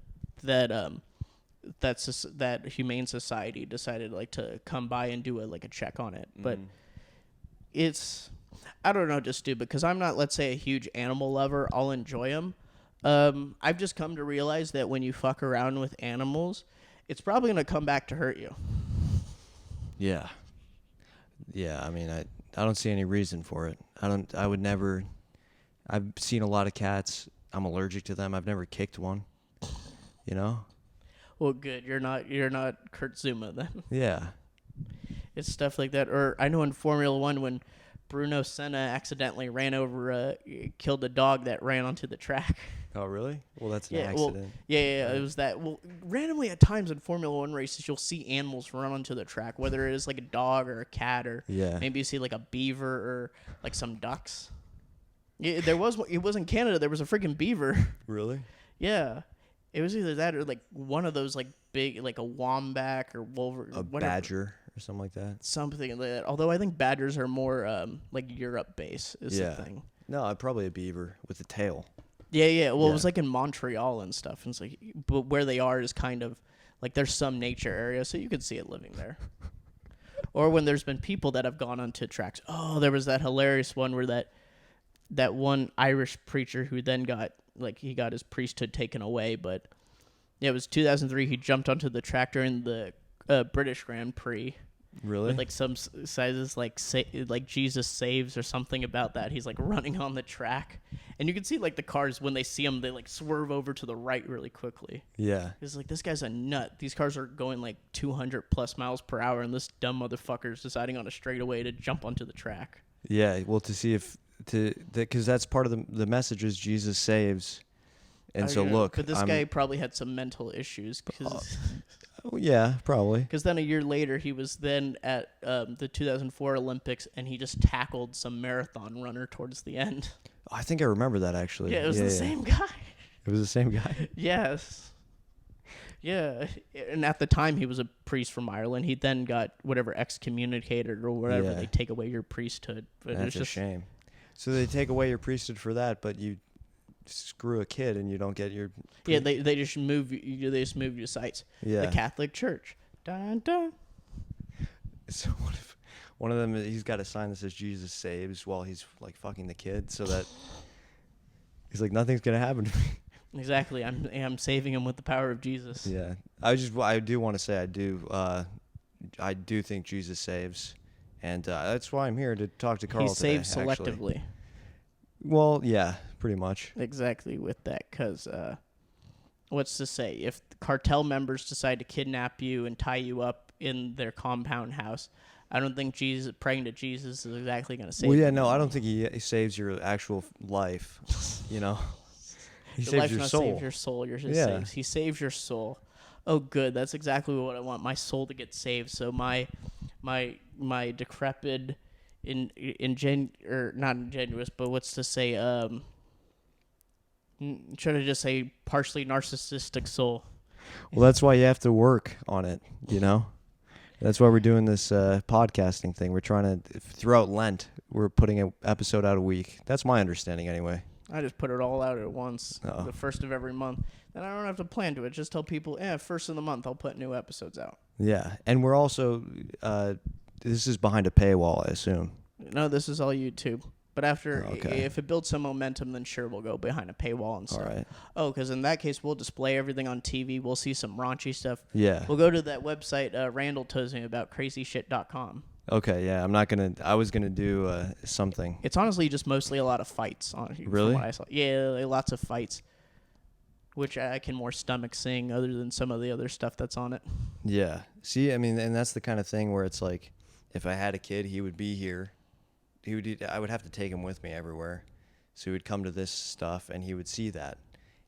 Humane Society decided like to come by and do a check on it. But it's, I don't know, just stupid, because I'm not, let's say, a huge animal lover. I'll enjoy them. I've just come to realize that when you fuck around with animals, it's probably going to come back to hurt you. Yeah. Yeah, I mean, I don't see any reason for it. I would never. I've seen a lot of cats. I'm allergic to them. I've never kicked one. You know? Well, good. You're not Kurt Zuma then. Yeah. It's stuff like that. Or I know in Formula One when Bruno Senna accidentally killed a dog that ran onto the track. Oh, really? Well, that's an Yeah, accident. well, yeah, it was that. Well, randomly at times in Formula One races, you'll see animals run onto the track, whether it is like a dog or a cat, or maybe you see like a beaver or like some ducks. Yeah, it was in Canada. There was a freaking beaver. Really? Yeah, it was either that or like one of those like big, like a wombat or wolverine, A badger or something like that. something like that. Although I think badgers are more like Europe based is the thing. No, probably a beaver with a tail. Yeah. Well, it was like in Montreal and stuff. And it's like, but where they are is kind of like there's some nature area, so you could see it living there. Or when there's been people that have gone onto tracks. Oh, there was that hilarious one where that one Irish preacher who then got his priesthood taken away. But yeah, it was 2003. He jumped onto the track during the British Grand Prix. Really? With like some sizes like Jesus saves or something about that. He's like running on the track, and you can see like the cars when they see him, they like swerve over to the right really quickly. Yeah. It's like, this guy's a nut. These cars are going like 200 plus miles per hour, and this dumb motherfucker's deciding on a straightaway to jump onto the track. Yeah. Well, to see because that's part of the message is Jesus saves, and so look. But this guy probably had some mental issues because. Oh, yeah, probably. Because then a year later, he was then at the 2004 Olympics, and he just tackled some marathon runner towards the end. I think I remember that, actually. Yeah, it was the same guy. It was the same guy? Yes. Yeah. And at the time, he was a priest from Ireland. He then got whatever excommunicated or whatever. Yeah. They take away your priesthood. But That's a shame. So they take away your priesthood for that, but you screw a kid and you don't get your they just move you sites. The Catholic Church. Dun, dun. So what if one of them, he's got a sign that says Jesus saves while he's like fucking the kid, so that he's like, nothing's gonna happen to me. Exactly. I'm saving him with the power of Jesus. Yeah. I do want to say I do think Jesus saves, and that's why I'm here to talk to Karl. He saves today, selectively. Actually. Well, yeah, pretty much. Exactly with that, because what's to say? If cartel members decide to kidnap you and tie you up in their compound house, I don't think praying to Jesus is exactly going to save you. Well, yeah, no, I don't think he saves your actual life, you know. He saves your soul. Save your soul. He saves your soul. Oh, good. That's exactly what I want. My soul to get saved. So my decrepit, not ingenuous, but what's to say? Try to just say partially narcissistic soul. Well, that's why you have to work on it. You know. That's why we're doing this podcasting thing. We're trying to, throughout Lent, we're putting an episode out a week. That's my understanding, anyway. I just put it all out at once, the first of every month. Then I don't have to plan to it. Just tell people, first of the month, I'll put new episodes out. Yeah, and we're also, this is behind a paywall, I assume. No, this is all YouTube. But after, if it builds some momentum, then sure, we'll go behind a paywall and stuff. All right. Oh, because in that case, we'll display everything on TV. We'll see some raunchy stuff. Yeah. We'll go to that website Randall tells me about, crazyshit.com. Okay, yeah, I was going to do something. It's honestly just mostly a lot of fights on it. Really? From what I saw. Yeah, lots of fights, which I can more stomach seeing other than some of the other stuff that's on it. Yeah. See, I mean, and that's the kind of thing where it's like, if I had a kid, he would be here. I would have to take him with me everywhere. So he would come to this stuff and he would see that.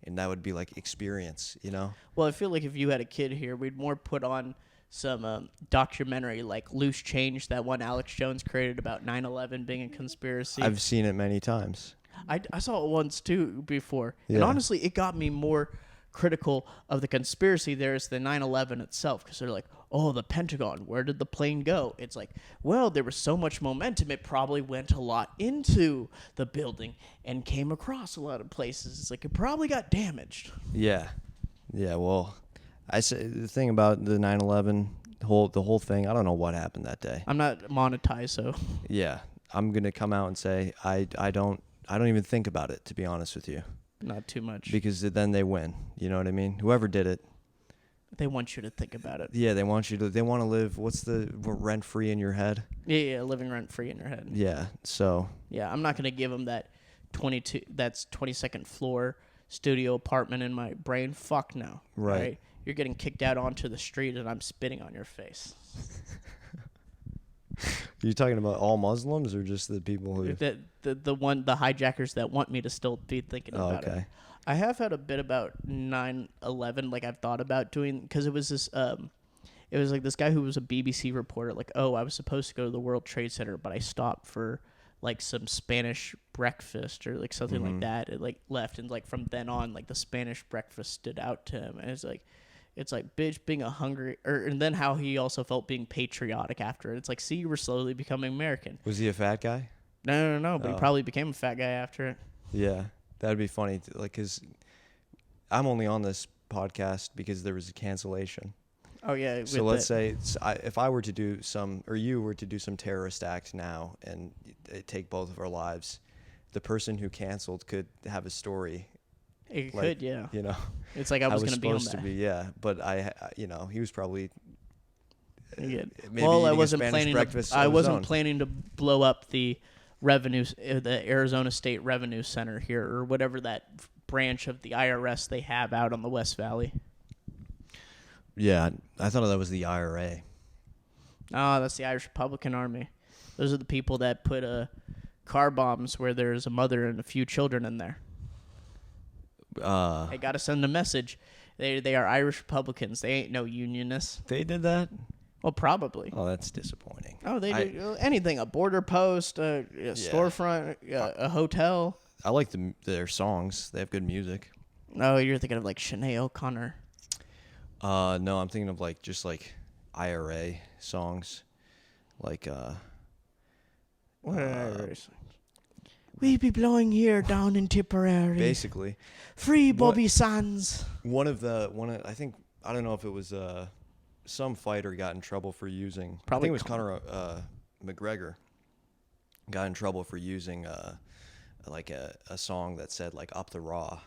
And that would be like experience, you know? Well, I feel like if you had a kid here, we'd more put on some documentary like Loose Change, that one Alex Jones created about 9/11 being a conspiracy. I've seen it many times. I saw it once too before. Yeah. And honestly, it got me more critical of the conspiracy there is the 9/11 itself, because they're like, oh, the Pentagon, where did the plane go? It's like, well, there was so much momentum, it probably went a lot into the building and came across a lot of places. It's like, it probably got damaged. Yeah. Well, I say the thing about the 9/11, the whole thing, I don't know what happened that day. I'm not monetized, so. Yeah, I'm gonna come out and say I don't even think about it, to be honest with you. Not too much. Because then they win. You know what I mean? Whoever did it. They want you to think about it. Yeah, they want to live, what's the rent free in your head? Yeah, living rent free in your head. Yeah, so. Yeah, I'm not going to give them that 22nd floor studio apartment in my brain. Fuck no. Right. You're getting kicked out onto the street and I'm spitting on your face. Are you talking about all Muslims or just the people who? The hijackers that want me to still be thinking about it. I have had a bit about 9/11. Like I've thought about doing because it was this. It was like this guy who was a BBC reporter. Like, oh, I was supposed to go to the World Trade Center, but I stopped for like some Spanish breakfast or like something like that. It like left, and like from then on, like the Spanish breakfast stood out to him, and it's like bitch being a hungry, and then how he also felt being patriotic after it. It's like, see, you were slowly becoming American. Was he a fat guy? No, but he probably became a fat guy after it. Yeah, that'd be funny. Cause I'm only on this podcast because there was a cancellation. Oh yeah. So let's say if I were to do or you were to do some terrorist act now and take both of our lives, the person who canceled could have a story. It could, yeah. You know, it's like I was going to be on that. Supposed to be, yeah. But he was probably. Maybe well, I wasn't planning to blow up the the Arizona State Revenue Center here, or whatever that branch of the IRS they have out on the West Valley. Yeah, I thought that was the IRA. Oh, that's the Irish Republican Army. Those are the people that put car bombs where there's a mother and a few children in there. I gotta send a message. They are Irish Republicans. They ain't no unionists. They did that? Well, probably. Oh, that's disappointing. Oh, they do anything. A border post, a storefront, a hotel. I like their songs. They have good music. Oh, you're thinking of like Sinead O'Connor. No, I'm thinking of just IRA songs. Like, what IRA songs? We be blowing here down in Tipperary. Basically. Free Bobby Sands. I don't know if it was some fighter got in trouble for using. Probably I think it was Conor McGregor got in trouble for using a song that said up the raw.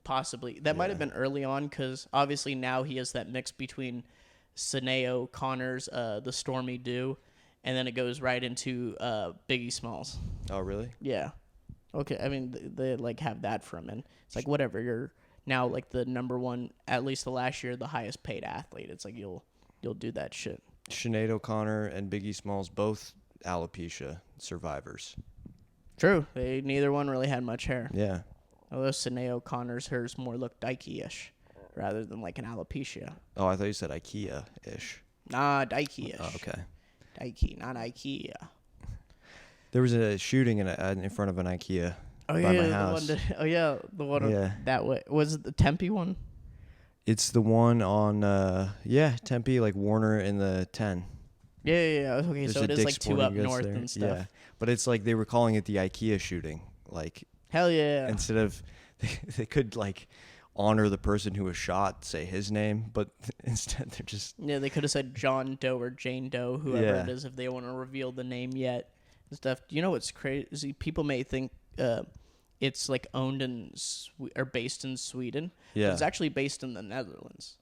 Possibly. That might have been early on because obviously now he has that mix between Sinead O'Connor's The Stormy Dew, and then it goes right into Biggie Smalls. Oh, really? Yeah. Okay. I mean, they have that from him. It's like whatever. You're now the number one, at least the last year, the highest paid athlete. It's like you'll do that shit. Sinead O'Connor and Biggie Smalls, both alopecia survivors. True. Neither one really had much hair. Yeah. Although Sinead O'Connor's hers more looked Dikey-ish rather than an alopecia. Oh, I thought you said IKEA-ish. Nah, Dikey-ish. Oh, okay. Dikey, not IKEA. There was a shooting in front of an IKEA by my house. The one that way. Was it the Tempe one? It's the one on, Tempe, Warner in the 10. Yeah. Okay, there's so it is 2 up north there. And stuff. Yeah, but it's they were calling it the IKEA shooting. Hell yeah. Instead of, they could honor the person who was shot, say his name, but instead they're just... Yeah, they could have said John Doe or Jane Doe, whoever it is, if they want to reveal the name yet. And stuff. Do you know what's crazy? People may think it's owned in or based in Sweden. Yeah. But it's actually based in the Netherlands.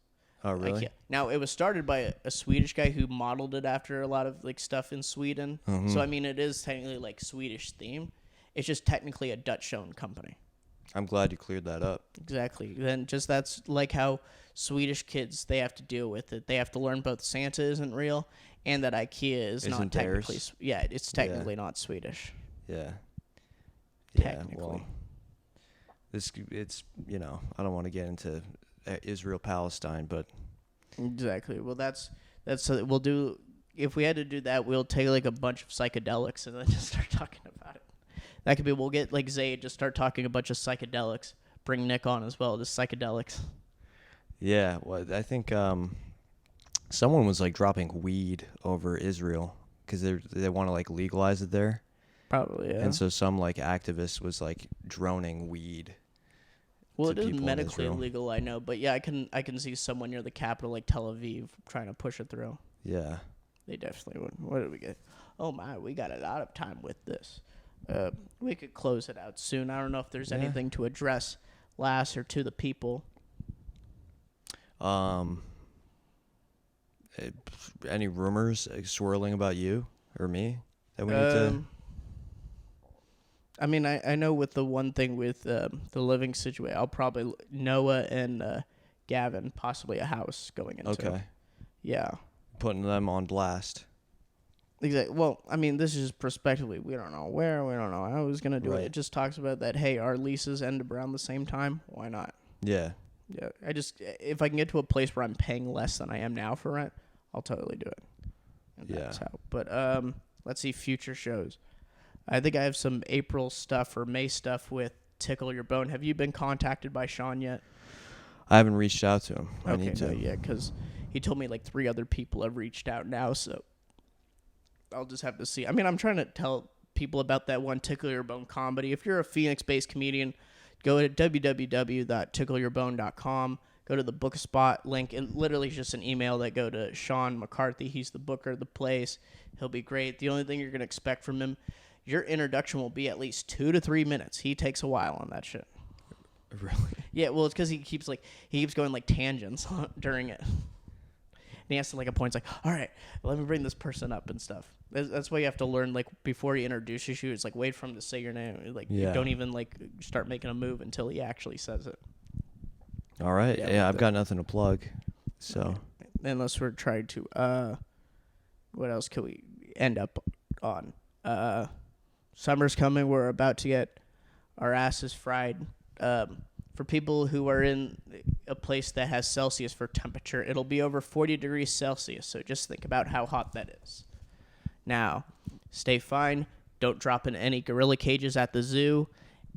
Oh, really? Now, it was started by a Swedish guy who modeled it after a lot of stuff in Sweden. Mm-hmm. So, I mean, it is technically Swedish themed. It's just technically a Dutch-owned company. I'm glad you cleared that up. Exactly. Then that's how Swedish kids, they have to deal with it. They have to learn both Santa isn't real and that IKEA isn't not technically... Theirs? Yeah, it's technically not Swedish. Yeah. Technically. Yeah, well, it's, I don't want to get into Israel-Palestine, but... Exactly. Well, that's we'll do... If we had to do that, we'll take a bunch of psychedelics and then just start talking about it. That could be, we'll get Zay, just start talking a bunch of psychedelics. Bring Nick on as well, just psychedelics. Yeah, well, I think someone was dropping weed over Israel because they want to legalize it there. Probably, yeah. And so some activist was droning weed. Well, it is medically illegal, I know, but yeah, I can see someone near the capital like Tel Aviv trying to push it through. Yeah. They definitely would. What did we get? Oh my, we got a lot of time with this. We could close it out soon. I don't know if there's anything to address last or to the people. Any rumors swirling about you or me that we need to... I mean, I know with the one thing with the living situation, I'll probably... Noah and Gavin, possibly a house going into. Okay. Yeah. Putting them on blast. Exactly. Well, I mean, this is prospectively. We don't know where. We don't know how he's gonna do it. It just talks about that. Hey, our leases end around the same time. Why not? Yeah. Yeah. If I can get to a place where I'm paying less than I am now for rent, I'll totally do it. And that's how. But let's see future shows. I think I have some April stuff or May stuff with Tickle Your Bone. Have you been contacted by Sean yet? I haven't reached out to him. I need to. Yeah, because he told me like 3 other people have reached out now, so I'll just have to see. I mean, I'm trying to tell people about that one Tickle Your Bone comedy. If you're a Phoenix-based comedian, go to www.tickleyourbone.com. Go to the book spot link. It literally is just an email that go to Sean McCarthy. He's the booker of the place. He'll be great. The only thing you're going to expect from him, your introduction will be at least 2 to 3 minutes. He takes a while on that shit. Really? Yeah, well, it's because he keeps going like tangents during it. And he has to like a point, it's like, all right, let me bring this person up and stuff. That's why you have to learn, like, before he introduces you, it's like, wait for him to say your name. Like, you don't even, like, start making a move until he actually says it. All right. Yeah, I've got nothing to plug. So. Okay. Unless we're trying to, what else could we end up on? Summer's coming. We're about to get our asses fried. For people who are in a place that has Celsius for temperature, it'll be over 40 degrees Celsius, so just think about how hot that is. Now, stay fine. Don't drop in any gorilla cages at the zoo,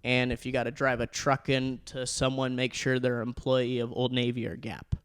and if you got to drive a truck in to someone, make sure they're an employee of Old Navy or Gap.